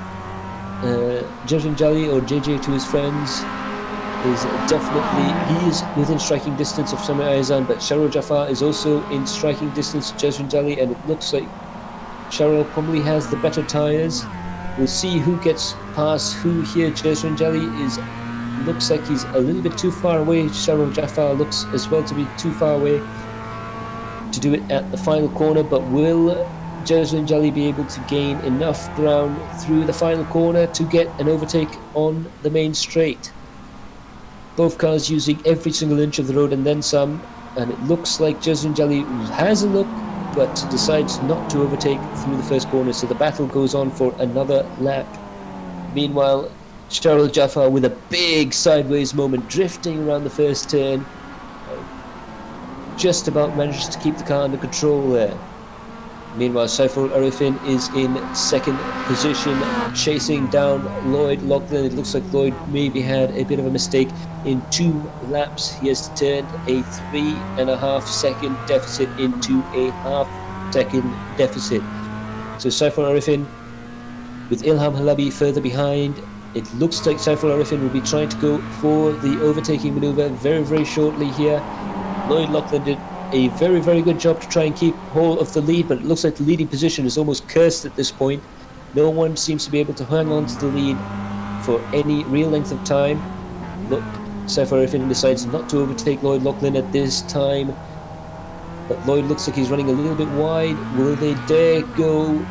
Jali, or JJ to his friends, is definitely, he is within striking distance of Sami Aizan, but Sharul Jafar is also in striking distance of Jazrin Jali, and it looks like Sharul probably has the better tyres. We'll see who gets past who here. Jazrin Jali looks like he's a little bit too far away. Sharul Jafar looks as well to be too far away to do it at the final corner, but will Jazrin Jali be able to gain enough ground through the final corner to get an overtake on the main straight? Both cars using every single inch of the road and then some, and it looks like Jazrin Jali has a look but decides not to overtake through the first corner, so the battle goes on for another lap. Meanwhile, Sharul Jafar with a big sideways moment, drifting around the first turn, just about manages to keep the car under control there. Meanwhile, Saiful Arifin is in second position, chasing down Lloyd Lachlan. It looks like Lloyd maybe had a bit of a mistake. In 2 laps, he has turned a 3.5 second deficit into a half-second deficit. So Saiful Arifin with Ilham Halabi further behind. It looks like Saiful Arifin will be trying to go for the overtaking maneuver very, very shortly here. Lloyd Lachlan did a very, very good job to try and keep hold of the lead, but it looks like the leading position is almost cursed at this point. No one seems to be able to hang on to the lead for any real length of time. Look, Saiful Arifin decides not to overtake Lloyd Lachlan at this time, but Lloyd looks like he's running a little bit wide. Will they dare go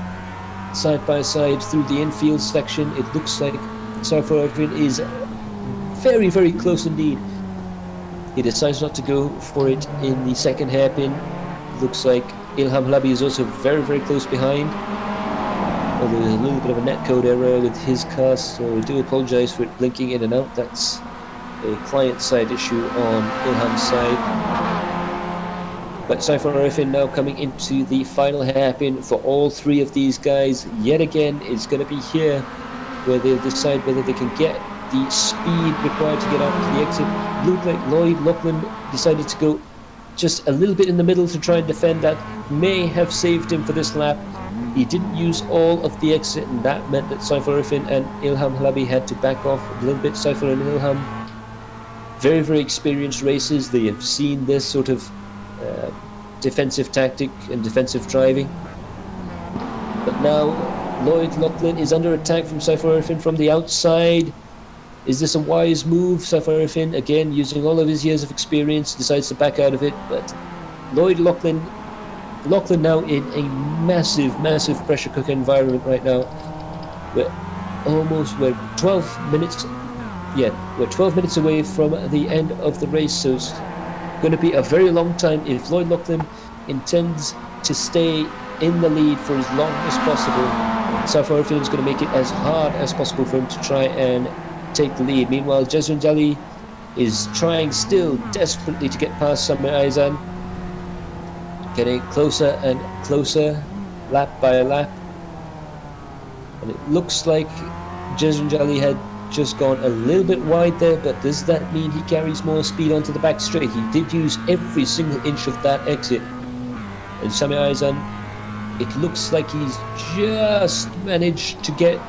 side by side through the infield section? It looks like Saiful Arifin is very, very close indeed. He decides not to go for it in the second hairpin. Looks like Ilham Halabi is also very, very close behind. Although there's a little bit of a netcode error with his car, so I do apologise for it blinking in and out. That's a client-side issue on Ilham's side. But Saiful Arifin now coming into the final hairpin for all 3 of these guys. Yet again, it's going to be here where they'll decide whether they can get the speed required to get out to the exit. Looked like Lloyd Lachlan decided to go just a little bit in the middle to try and defend. That may have saved him for this lap. He didn't use all of the exit, and that meant that Saiful Arifin and Ilham Halabi had to back off a little bit. Saiful and Ilham, very, very experienced racers. They have seen this sort of defensive tactic and defensive driving. But now Lloyd Lachlan is under attack from Saiful Arifin from the outside. Is this a wise move? Saiful Arifin, again, using all of his years of experience, decides to back out of it. But Lloyd Lachlan now in a massive, massive pressure cooker environment right now. We're 12 minutes. Yeah, we're 12 minutes away from the end of the race, so it's going to be a very long time if Lloyd Lachlan intends to stay in the lead for as long as possible. Saiful Arifin is going to make it as hard as possible for him to try and take the lead. Meanwhile, Jazrin Jali is trying still desperately to get past Sami Aizan, getting closer and closer, lap by lap. And it looks like Jazrin Jali had just gone a little bit wide there, but does that mean he carries more speed onto the back straight? He did use every single inch of that exit. And Sami Aizan, it looks like he's just managed to get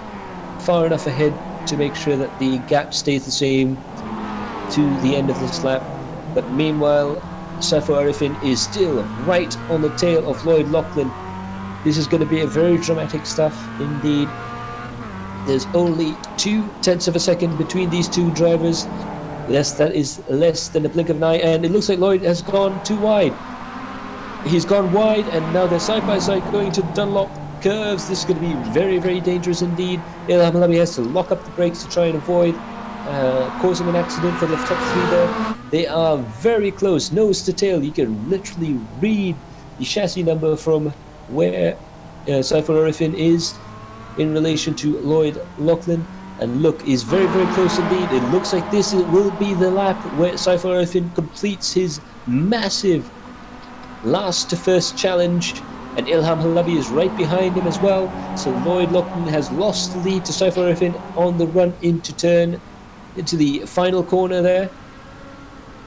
far enough ahead to make sure that the gap stays the same to the end of this lap. But meanwhile, Saiful Arifin is still right on the tail of Lloyd Lachlan. This is going to be a very dramatic stuff indeed. There's only 0.2 of a second between these two drivers. Yes, that is less than a blink of an eye, and it looks like Lloyd has gone too wide. He's gone wide, and now they're side by side going to Dunlop curves. This is going to be very, very dangerous indeed. Ilham Halabi has to lock up the brakes to try and avoid causing an accident for the top 3 there. They are very close, nose to tail. You can literally read the chassis number from where Saiful Arifin is in relation to Lloyd Lachlan. And look, is very, very close indeed. It looks like this will be the lap where Saiful Arifin completes his massive last to first challenge, and Ilham Halabi is right behind him as well. So Lloyd Lachlan has lost the lead to Saiful Arifin on the run into the final corner there.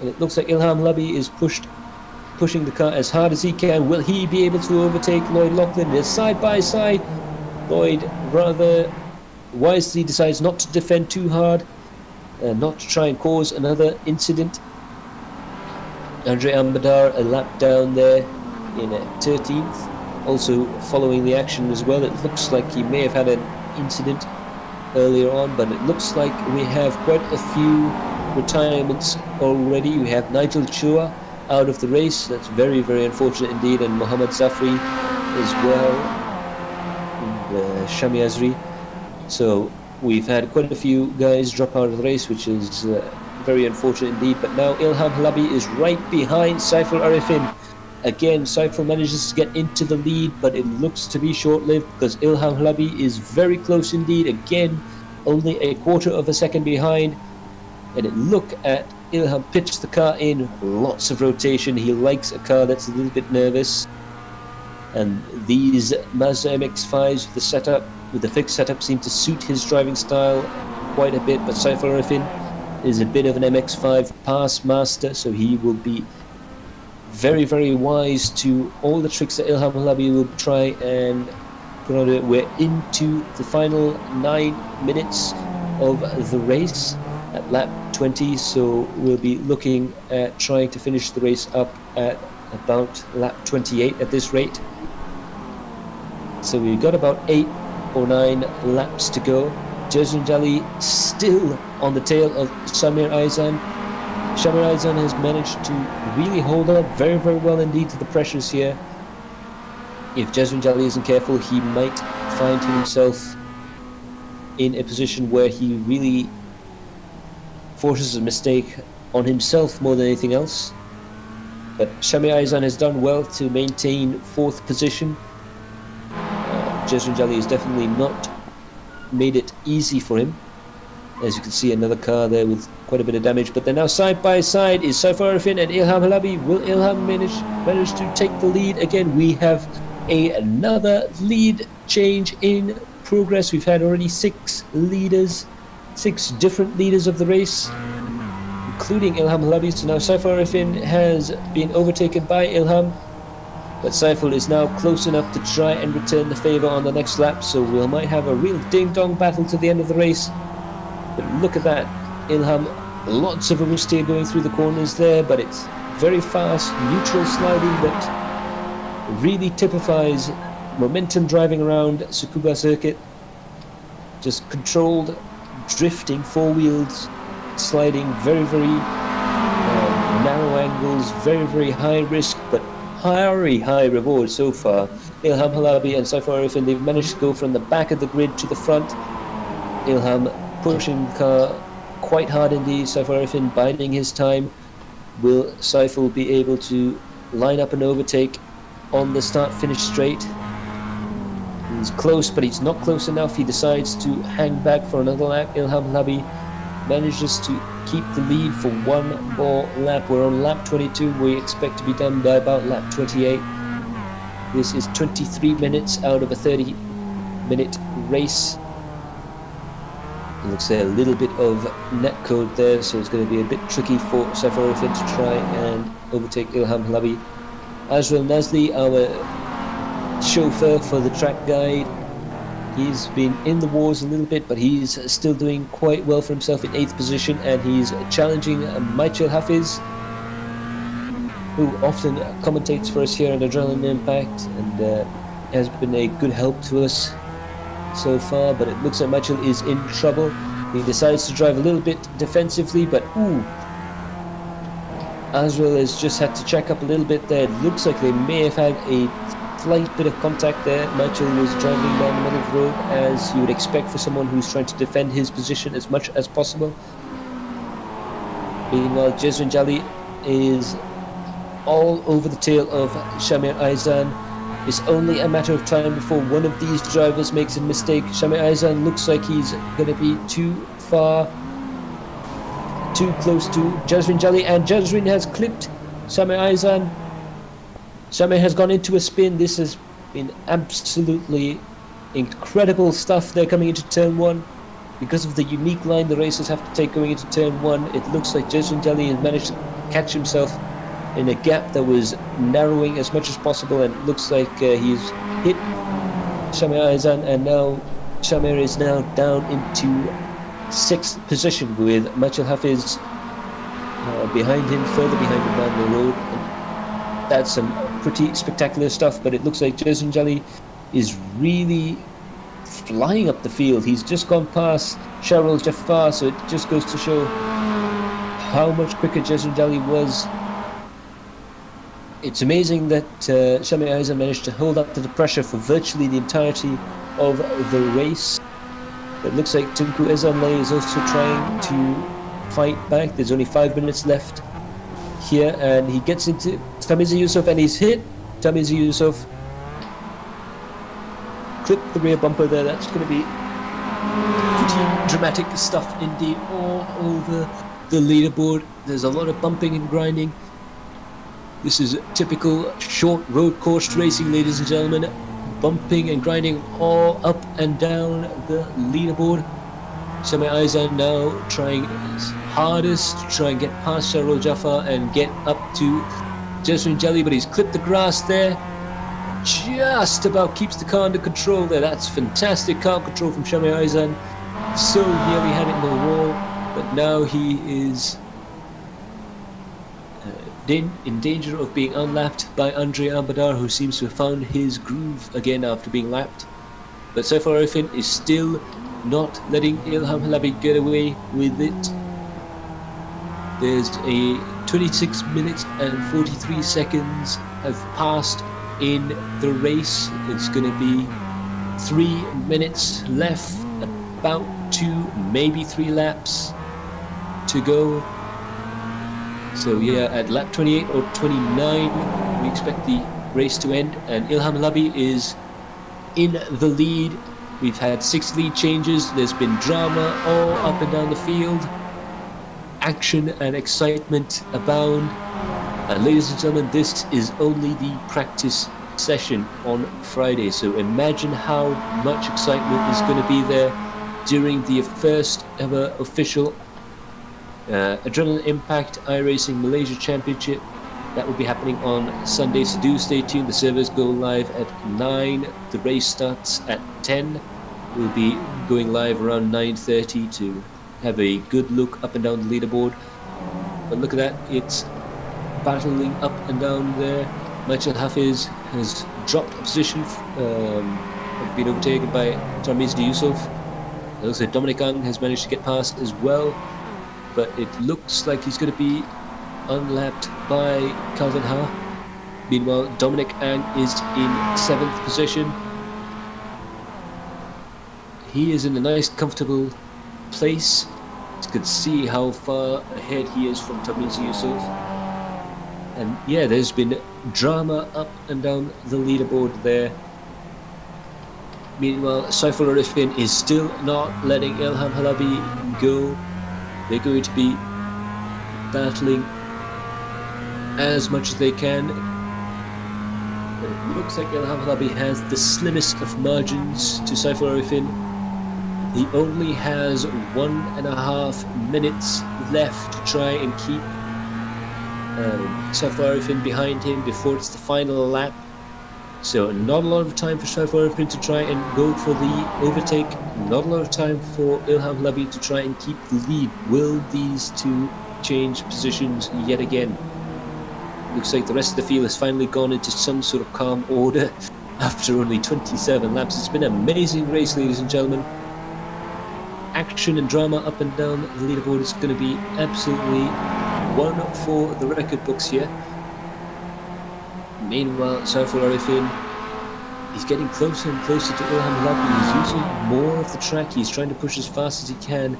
And it looks like Ilham Halabi is pushing the car as hard as he can. Will he be able to overtake Lloyd Lachlan? They're side by side. Lloyd rather wisely decides not to defend too hard not to try and cause another incident. Andre Ambadar a lap down there in 13th, also following the action as well. It looks like he may have had an incident earlier on, but it looks like we have quite a few retirements already. We have Nigel Chua out of the race. That's very, very unfortunate indeed, and Mohammad Zafri as well, and Shami Azri. So we've had quite a few guys drop out of the race, which is very unfortunate indeed. But now Ilham Halabi is right behind Saiful Arifin. Again, Saiful manages to get into the lead, but it looks to be short-lived because Ilham Halabi is very close indeed. Again, only a quarter of a second behind. And look at Ilham pitch the car in, lots of rotation. He likes a car that's a little bit nervous. And these Mazda MX-5s with the fixed setup, seem to suit his driving style quite a bit. But Saiful Arifin is a bit of an MX-5 pass master, so he will be very, very wise to all the tricks that Ilham Halabi will try and put on it. We're into the final 9 minutes of the race at lap 20, so we'll be looking at trying to finish the race up at about lap 28 at this rate. So we've got about 8 or 9 laps to go. Jazrin Jali still on the tail of Shamir Aizan. Shamir Aizan has managed to really hold up very, very well indeed to the pressures here. If Jazrin Jali isn't careful, he might find himself in a position where he really forces a mistake on himself more than anything else. But Shamir Aizan has done well to maintain 4th position. Jazrin Jali has definitely not made it easy for him. As you can see, another car there with quite a bit of damage. But they're now side by side is Saiful Arifin and Ilham Halabi. Will Ilham manage to take the lead? Again, we have another lead change in progress. We've had already 6 different leaders of the race, including Ilham Halabi. So now Saiful Arifin has been overtaken by Ilham, but Saiful is now close enough to try and return the favour on the next lap. So we might have a real ding-dong battle to the end of the race. But look at that, Ilham, lots of oversteer going through the corners there, but it's very fast, neutral sliding that really typifies momentum driving around Tsukuba circuit. Just controlled, drifting, 4-wheeled sliding, very, very narrow angles, very, very high risk, but very high reward so far. Ilham Halabi and Saiful Arifin, they've managed to go from the back of the grid to the front. Ilham pushing the car quite hard indeed. Saiful Arifin biding his time. Will Saiful be able to line up an overtake on the start-finish straight? He's close, but he's not close enough. He decides to hang back for another lap. Ilham Halabi manages to keep the lead for one more lap. We're on lap 22. We expect to be done by about lap 28. This is 23 minutes out of a 30-minute race. It looks like a little bit of netcode there, so it's going to be a bit tricky for Saiful Arifin to try and overtake Ilham Halabi. Azrael Nazli, our chauffeur for the track guide, he's been in the wars a little bit, but he's still doing quite well for himself in 8th position, and he's challenging Michael Hafiz, who often commentates for us here on Adrenaline Impact, and has been a good help to us so far. But it looks like Michael is in trouble. He decides to drive a little bit defensively, but Azrael has just had to check up a little bit there. It looks like they may have had a slight bit of contact there. Michael was driving down the middle of the road, as you would expect for someone who's trying to defend his position as much as possible. Meanwhile, Jazrin Jali is all over the tail of Shamir Aizan. It's only a matter of time before one of these drivers makes a mistake. Shamir Aizan looks like he's going to be too close to Jazrin Jali, and Jazrin has clipped Shamir Aizan. Shamir has gone into a spin. This has been absolutely incredible stuff there coming into turn 1. Because of the unique line the racers have to take going into turn 1, it looks like Jazrin Jali has managed to catch himself in a gap that was narrowing as much as possible, and it looks like he's hit Shamir Aizan, and now Shamir is now down into 6th position with Machel Hafiz behind him, further behind him down the road. That's some pretty spectacular stuff, but it looks like Jason Jali is really flying up the field. He's just gone past Sharul Jafar, so it just goes to show how much quicker Jason Jali was. It's amazing that Shami Aizan managed to hold up to the pressure for virtually the entirety of the race. It looks like Tunku Ezanleh is also trying to fight back. There's only 5 minutes left here, and he gets into Tamizi Yusuf, and he's hit. Tamizi Yusuf clipped the rear bumper there. That's going to be pretty dramatic stuff indeed all over the leaderboard. There's a lot of bumping and grinding. This is typical short road course racing, ladies and gentlemen. Bumping and grinding all up and down the leaderboard. Shami Aizan now trying his hardest to try and get past Sharul Jafar and get up to Jasmine Jali, but he's clipped the grass there. Just about keeps the car under control there. That's fantastic car control from Shami Aizan. So nearly had it in the wall, but now he is in danger of being unlapped by Andre Ambadar, who seems to have found his groove again after being lapped. But Saiful Arifin is still not letting Ilham Halabi get away with it. There's a 26 minutes and 43 seconds have passed in the race. It's going to be 3 minutes left, about 2, maybe 3 laps to go. So yeah, at lap 28 or 29, we expect the race to end, and Ilham Halabi is in the lead. We've had 6 lead changes. There's been drama all up and down the field. Action and excitement abound. And ladies and gentlemen, this is only the practice session on Friday. So imagine how much excitement is going to be there during the first ever official Adrenaline Impact iRacing Malaysia Championship. That will be happening on Sunday, so do stay tuned. The servers go live at 9. The race starts at 10. We'll be going live around 9:30 to have a good look up and down the leaderboard. But look at that, it's battling up and down there. Machel Hafiz has dropped a position, been overtaken by Tarmiz Yusuf. It looks like Dominic Ang has managed to get past as well, but it looks like he's going to be unlapped by Calvin Ha. Meanwhile, Dominic Ang is in 7th position. He is in a nice, comfortable place. You can see how far ahead he is from Tamizi Yusuf. And yeah, there's been drama up and down the leaderboard there. Meanwhile, Saiful Arifin is still not letting Ilham Halabi go. They're going to be battling as much as they can. But it looks like Ilham Halabi has the slimmest of margins to Saiful Arifin. He only has 1.5 minutes left to try and keep Saiful Arifin behind him before it's the final lap. So not a lot of time for Saiful Arifin to try and go for the overtake. Not a lot of time for Ilham Halabi to try and keep the lead. Will these two change positions yet again? Looks like the rest of the field has finally gone into some sort of calm order after only 27 laps. It's been an amazing race, ladies and gentlemen. Action and drama up and down the leaderboard is going to be absolutely one for the record books here. Meanwhile, Saiful Arifin, he's getting closer and closer to Ilham Halabi. He's using more of the track. He's trying to push as fast as he can.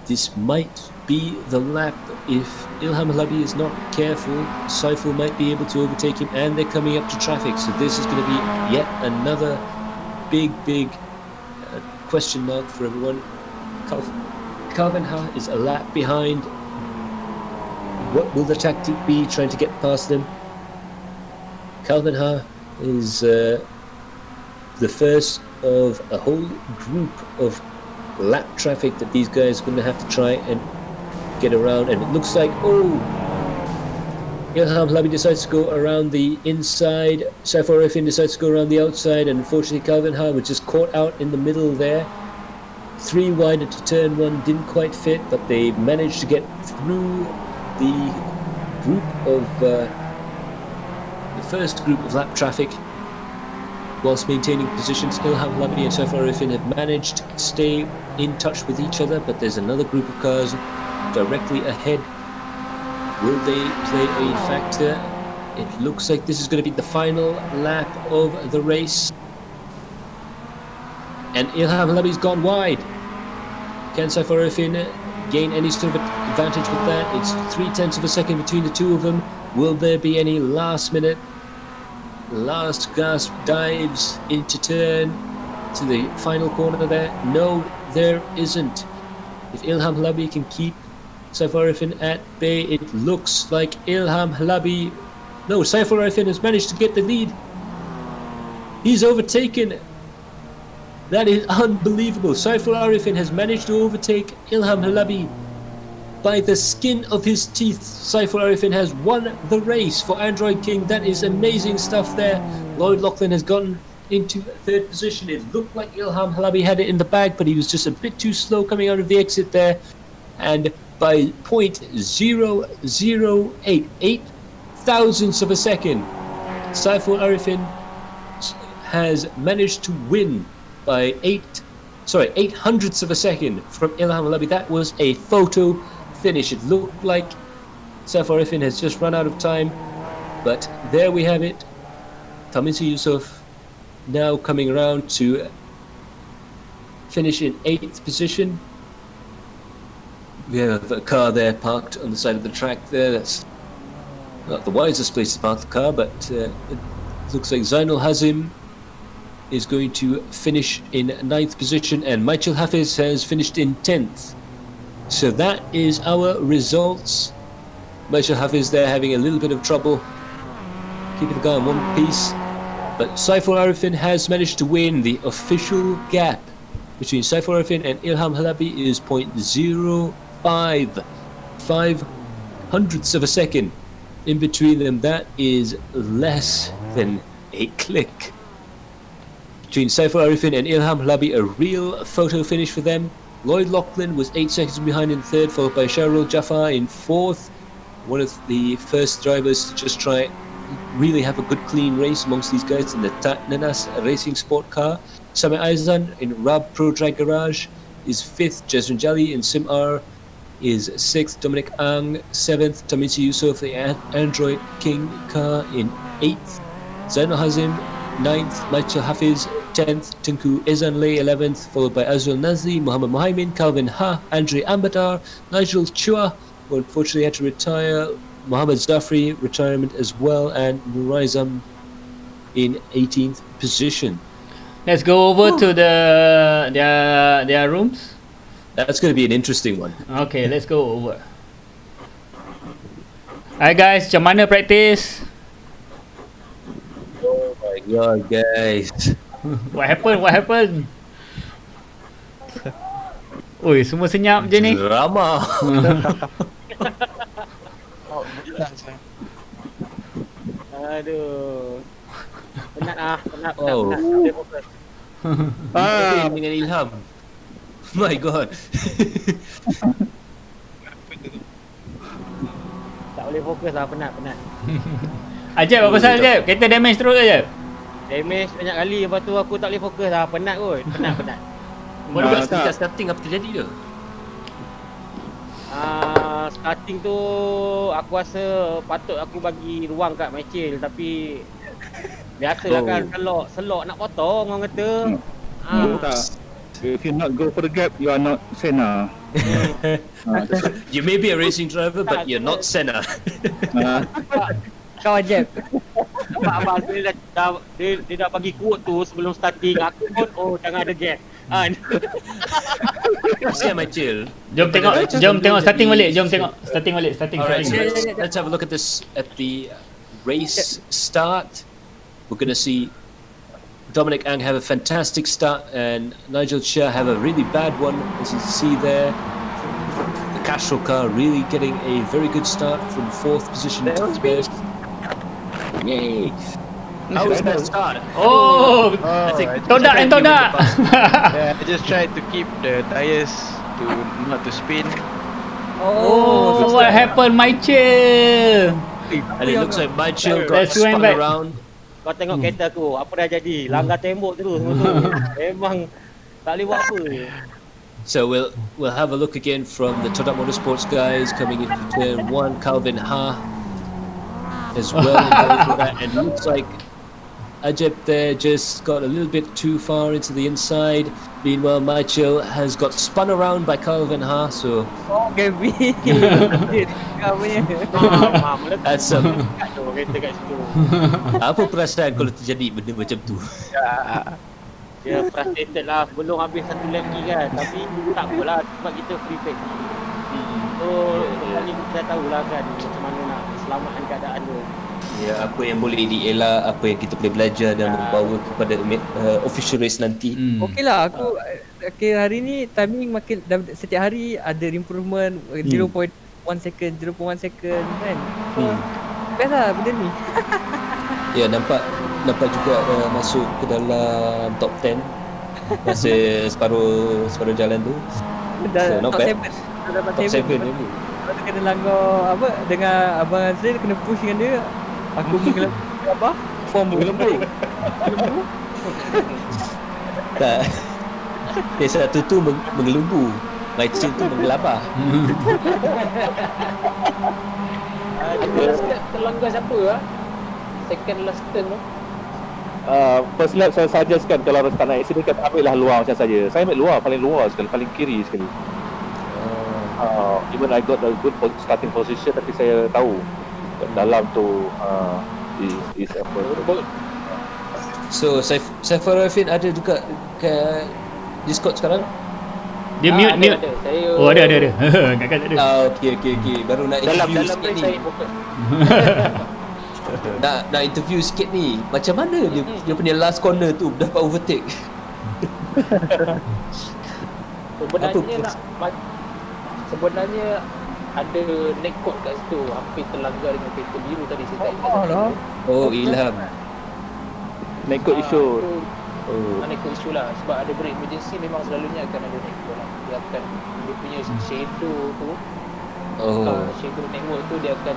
This might be the lap. If Ilham Halabi is not careful, Saiful might be able to overtake him, and they're coming up to traffic. So this is going to be yet another big question mark for everyone. Calvin Ha is a lap behind. What will the tactic be trying to get past them? Calvin Ha is the first of a whole group of lap traffic that these guys are going to have to try and get around, and it looks like, Ilham Halabi decides to go around the inside, Saiful Arifin decides to go around the outside, and unfortunately Calvin Ha was just caught out in the middle there. 3 wide into turn 1, didn't quite fit, but they managed to get through the group of the first group of lap traffic whilst maintaining positions. Ilham Halabi and Saif Arifin have managed to stay in touch with each other, but there's another group of cars directly ahead. Will they play a factor? It looks like this is going to be the final lap of the race. And Ilham Halabi's gone wide. Can Saif Arifin gain any sort of advantage with that? It's 0.3 of a second between the two of them. Will there be any last gasp dives into turn to the final corner there? No, there isn't. If Ilham Halabi can keep Saif Arifin at bay, it looks like Saif Arifin has managed to get the lead. He's overtaken. That is unbelievable. Saif Arifin has managed to overtake Ilham Halabi by the skin of his teeth. Saif Arifin has won the race for Android King. That is amazing stuff there. Lloyd Lachlan has gotten into third position. It looked like Ilham Halabi had it in the bag, but he was just a bit too slow coming out of the exit there. And by 0.0088 thousandths of a second, Saif Arifin has managed to win by 8 hundredths of a second from Ilham Halabi. That was a photo finish. It looked like Saif Arifin has just run out of time, but there we have it. Tamisi Yusof now coming around to finish in 8th position. We have a car there parked on the side of the track there. That's not the wisest place to park the car, but it looks like Zainul Hazim is going to finish in 9th position, and Michael Hafiz has finished in 10th. So that is our results. Michael Hafiz there having a little bit of trouble keeping the car in one piece, but Saif Arifin has managed to win. The official gap between Saif Arifin and Ilham Halabi is 0.05 hundredths of a second in between them. That is less than a click. Between Saif Arifin and Ilham Halabi, a real photo finish for them. Lloyd Lachlan was 8 seconds behind in 3rd, followed by Shahrul Jafar in 4th. One of the first drivers to just try really have a good clean race amongst these guys in the Nanas Racing Sport car. Sami Aizan in Rab Pro Drag Garage is 5th. Jazrin Jali in Sim-R is 6th. Dominic Ang 7th. Tamisi Yusof, the Android King car, in 8th. Zainul Hazim 9th. Michael Hafiz 10th. Tinku Ezanle 11th, followed by Azul Nazli, Muhammad Muhaimin, Calvin Ha, Andre Ambadar, Nigel Chua, who unfortunately had to retire, Muhammad Zafri, retirement as well, and Nuraizam in 18th position. Let's go over to their rooms. That's going to be an interesting one. Okay, let's go over. Hi guys, macam mana practice? Oh my god, guys. What happened? Oi, semua senyap je ni. Drama. Aduh. Penat. Oh. Boleh fokus. Dengan Ilham. My god. Tak boleh fokus lah, penat. Ajab, apa pasal Ajab? Kereta damage terus Ajab? Damage banyak kali, lepas tu aku tak boleh fokus lah, penat kot. Penat. Baru kat starting apa terjadi tu? Starting tu aku rasa patut aku bagi ruang kat Michael, tapi biasalah kan, selok nak potong orang kata. Tak. If you not go for the gap, you are not Senna. You may be a racing driver, but you're not Senna. Kau Ajab. Nampak abang dia dah bagi quote tu sebelum starting. Aku pun jangan ada gap. Kasihan Michael. Jom tengok starting balik. Alright, so let's have a look at this at the race start. We're going to see Dominic Ang have a fantastic start and Nigel Chia have a really bad one, as you see there. The Castro car really getting a very good start from 4th position to 3rd. Yay! How was that start? Oh, I just todak tried and to keep todak. the pass. Yeah, I just tried to keep the tires to not to spin. Oh, so what happened, Michael? And it looks like Michael got Let's went spun back. around. Kau tengok kereta aku, apa dah jadi? Langgar tembok terus semua tu. Memang tak boleh buat apa. So we'll have a look again from the Todak Motorsports guys coming into turn one. Calvin Ha as well involved with that, and it looks like Ajab there just got a little bit too far into the inside. Meanwhile, Michael has got spun around by Calvin Ha. So Gaby. Kau punya. Melekat that's some. tu kereta kat situ. Apa perasaan kalau terjadi benda macam tu? Dia frustrated lah. Belum habis satu lap lagi kan. Tapi tak apalah sebab kita free practice. So, kali kita tahulah kan macam mana nak selamatkan keadaan tu. Ya, apa yang boleh dielak, apa yang kita boleh belajar dan membawa kepada official race nanti. Okey lah, aku hari ni timing makin setiap hari ada improvement 0.1 second kan. So best lah benda ni. Ya, nampak juga masuk ke dalam top 10 masa separuh jalan tu. So, not top bad. 7. Dapat Top 7 7. ni. Lepas tu kena langgar apa dengan Abang Azril kena push dengan dia. Aku menggelembu apa? Form menggelembu. Tak. Yang satu tu menggelumbu. Michael tu menggelabah. First lap terlanggar siapa lah? Second last turn tu. First lap saya suggestkan kalau tak nak accident kan ambil lah luar macam saja. Saya ambil luar, paling luar sekali, paling kiri sekali. Even I got a good starting position, tapi saya tahu dalam tu is apa. So Saiful Arifin ada juga ke Discord sekarang? Dia mute. Ada. Saya Oh, ada. Ingatkan tak ada. Okey. Baru nak interview dalam sikit race ni. saya fokus. Nak interview sikit ni. Macam mana dia punya last corner tu dapat overtake? Sebenarnya ada neck code kat situ, hampir terlanggar dengan kereta biru tadi saya tak ingat. lah. Oh, Ilham. Nekut isu. Neck code isu lah, sebab ada brake emergency memang selalunya akan ada neck code lah. Dia akan, dia punya shadow tu, shadow network tu dia akan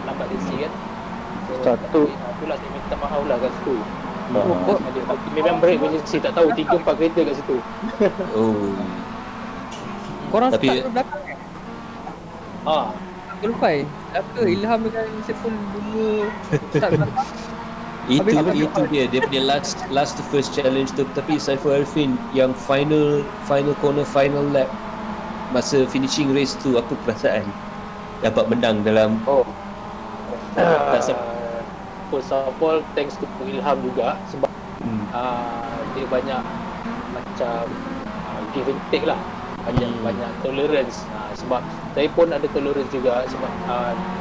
lambat resi kan. So, Satu. itulah saya minta maaf lah kat situ. Tapi memang brake emergency, tak tahu 3-4 kereta kat situ. Oh. Korang Tapi- start belakang kan? Qualify. Apa Ilham dengan Saiful dulu start belakang. Itu dia punya last first challenge tu. Tapi Saiful Arifin yang final corner, final lap, masa finishing race tu, apa perasaan dapat menang dalam First of all, thanks to Ilham juga sebab dia banyak macam give and take lah, banyak tolerance. Sebab saya pun ada tolerance juga sebab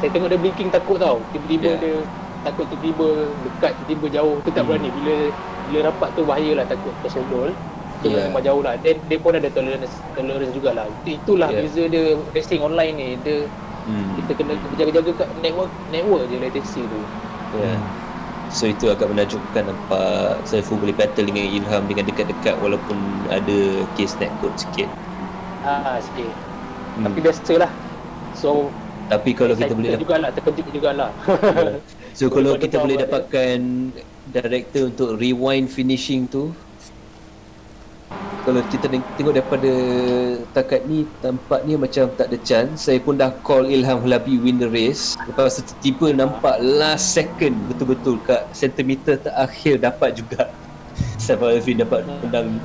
saya tengok dia blinking takut tau, tiba-tiba dia takut, tiba-tiba dekat, tiba-tiba jauh tu tak berani. Bila rapat tu bahayalah, takut tersondol. So memang jauh lah. Then dia pun ada tolerance jugalah. Itulah beza dia racing online ni. Dia kita kena berjaga-jaga kat network je latency tu. So itu agak menakjubkan, nampak Saiful boleh battle dengan Ilham dengan dekat-dekat walaupun ada case netcode sikit. Sikit. Tapi biasalah. So tapi kalau kita boleh terkejut jugalah. So kalau kita boleh dapatkan director untuk rewind finishing tu, kalau kita tengok daripada takat ni, tampaknya macam tak ada chance. Saya pun dah call Ilham Halabi win the race. Lepas tu tiba nampak last second betul-betul kat sentimeter terakhir dapat juga. Saiful Arifin dapat menang.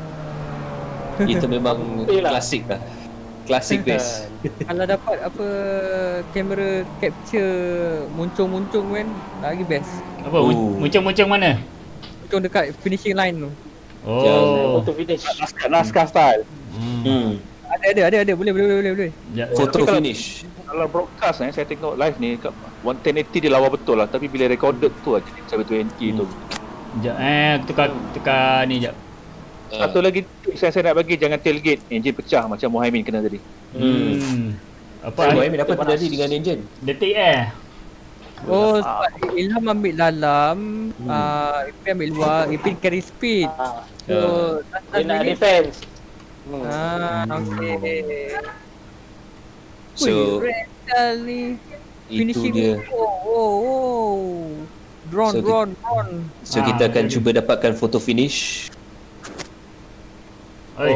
Itu memang klasik lah. Klasik race. Kalau dapat apa kamera capture muncung-muncung kan, lagi best. Apa? Muncung-muncung mana? Muncung dekat finishing line tu. Oh. Foto finish. Naskah style. Ada. Boleh. Photo finish. Kalau broadcast saya tengok live ni kat 1080 dia lawa betul lah, tapi bila recorded tu aja 720 tu. Sekejap, tukar ni sekejap. Satu lagi tips yang saya nak bagi, jangan tailgate enjin pecah macam Muhaimin kena tadi. Apa? Muhaimin apa terjadi dengan enjin? Detik Oh, sebab Ilham ambil dalam, Ipin ambil luar, Ipin carry speed. So, Dia last nak minute. defense. Okay. So Rental ni. itu Finishing. dia. Oh. Drone. So kita akan jadi. cuba dapatkan foto finish. Oi.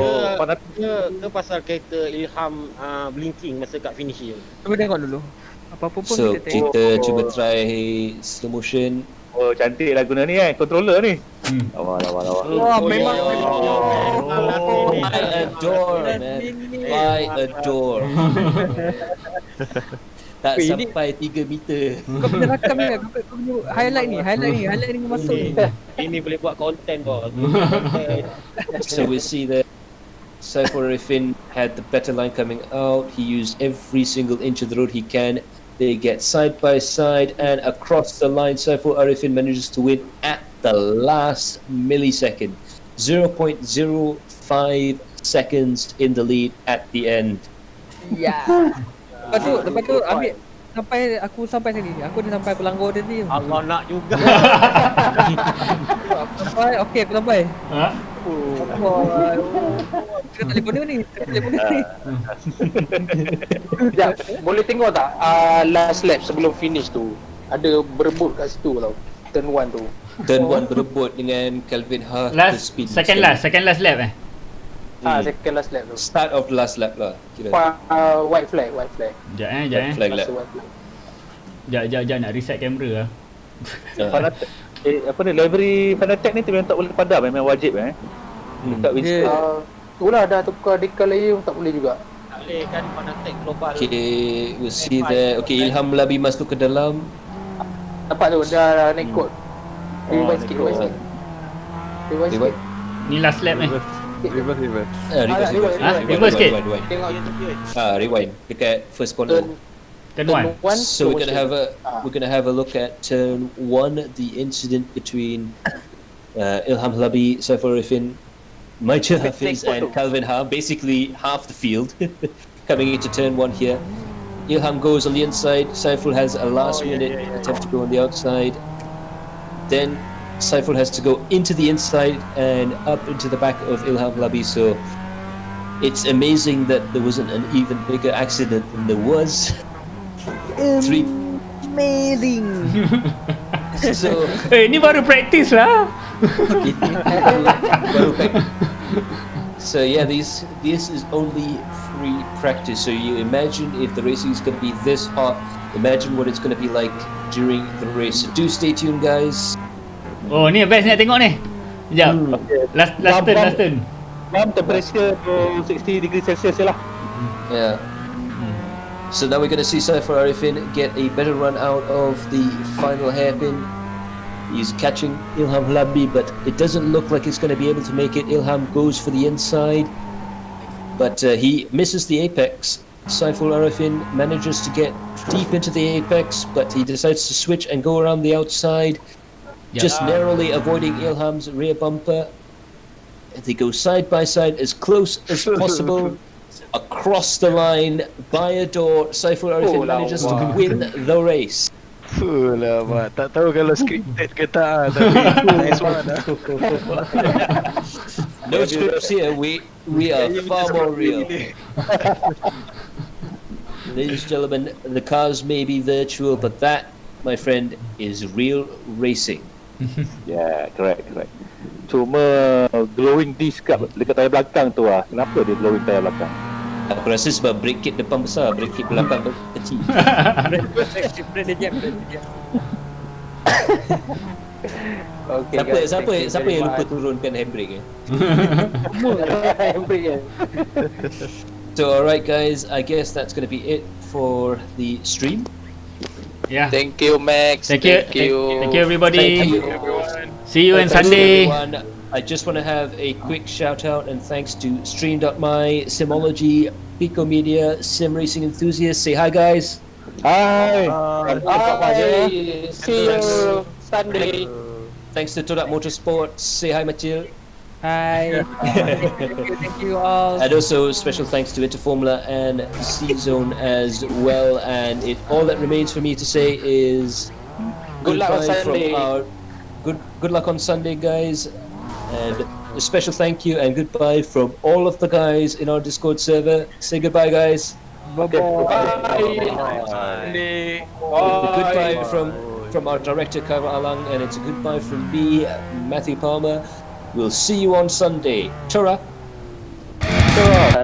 Ke pasal kereta Ilham blinking masa kat finish dia. Cuba tengok dulu. Apa-apa pun So kita tengok. kita cuba try slow motion. Oh, cantik lah guna ni controller ni. Wah, memang. I adore, man. I adore. Tak Weh, ini- sampai 3 meter. Kau punya rakam ni, kau punya highlight ni masuk ni. Ini boleh buat konten bos. So we see that Saiful Arifin had the better line coming out. He used every single inch of the road he can. They get side by side and across the line. Saiful Arifin manages to win at the last millisecond. 0.05 seconds in the lead at the end. Ya. Lepas tu ambil sampai sini. Aku dah sampai pelanggar tadi. Allah nak juga. Aku sampai. Okey, aku sampai. Ha? Kita telefon dia ni. Sekejap, boleh tengok tak last lap sebelum finish tu ada berebut kat situ tau, turn 1 tu. Turn 1 berebut dengan Calvin Ha. Second last lap Second last lap tu. Start of the last lap lah kira. White flag. Sekejap Flag lap. Masa white flag. Sekejap nak reset kamera lah. Fanatec apa ni, library Fanatec ni tu memang tak boleh padam, memang wajib dekat windscreen. Itulah dah tukar decal layer tak boleh juga. Tak boleh kan Fanatec global. Okay, we'll see there. Okay, Ilham Labi masuk ke dalam. Nampak tu dah naik kod. Rewind sikit. Rewind. sikit. Ni last lap Reverse. reverse sikit. Rewind. Tengok Rewind dekat first corner. Turn 1. So we're gonna have a look at turn 1, the incident between Ilham Labi, Saiful Arifin, Michael Hafiz, and Calvin Ha. Basically half the field coming into turn 1 here. Ilham goes on the inside. Saiful has a last-minute attempt to go on the outside. Then Saiful has to go into the inside and up into the back of Ilham Labi. So it's amazing that there wasn't an even bigger accident than there was. Amazing. So Ni baru practice lah. so yeah, this is only free practice. So you imagine if the racing is going to be this hot, imagine what it's going to be like during the race. So do stay tuned, guys. Oh, ni best nak tengok ni. Sekejap. Last turn. Temperature tu 60 degree Celsius je lah. Yeah. So now we're going to see Saiful Arifin get a better run out of the final hairpin. He's catching Ilham Labi, but it doesn't look like he's going to be able to make it. Ilham goes for the inside, but he misses the apex. Saiful Arifin manages to get deep into the apex, but he decides to switch and go around the outside, just narrowly avoiding Ilham's rear bumper. They go side by side as close as possible. Across the line by a door, Saiful Arifin manages to win the race. Mak. Tak tahu kalau scripted ke tak, tapi nice one lah. No scripts here, we are far more real. Ladies and gentlemen, the cars may be virtual, but that, my friend, is real racing. Yeah, correct. Cuma glowing disc dekat tayar belakang tu lah. Kenapa dia glowing tayar belakang? Aku rasa sebab brake kit depan besar, brake kit belakang kecil. Brand dia jam. Okay, Siapa yang lupa turunkan handbrake handbrake. So alright guys, I guess that's going to be it for the stream. Yeah. Thank you, Max. Thank you everybody. Thank you. See you on Thank you, Sunday. everyone. I just want to have a quick shout out and thanks to Stream.my, Simology, Pico Media, Sim Racing Enthusiasts. Say hi guys. Hai. See you Sunday. Thanks to Todak Motorsports. Say hi Machil. Hi. Thank you all. And also special thanks to Interformula and C-Zone as well. And all that remains for me to say is Good luck on goodbye from Sunday. our good luck on Sunday, guys. And a special thank you and goodbye from all of the guys in our Discord server. Say goodbye, guys. Sunday. A goodbye from our director Kara Alang, and it's a goodbye from me, Matthew Palmer. We'll see you on Sunday. Ta-ra. Ta-ra.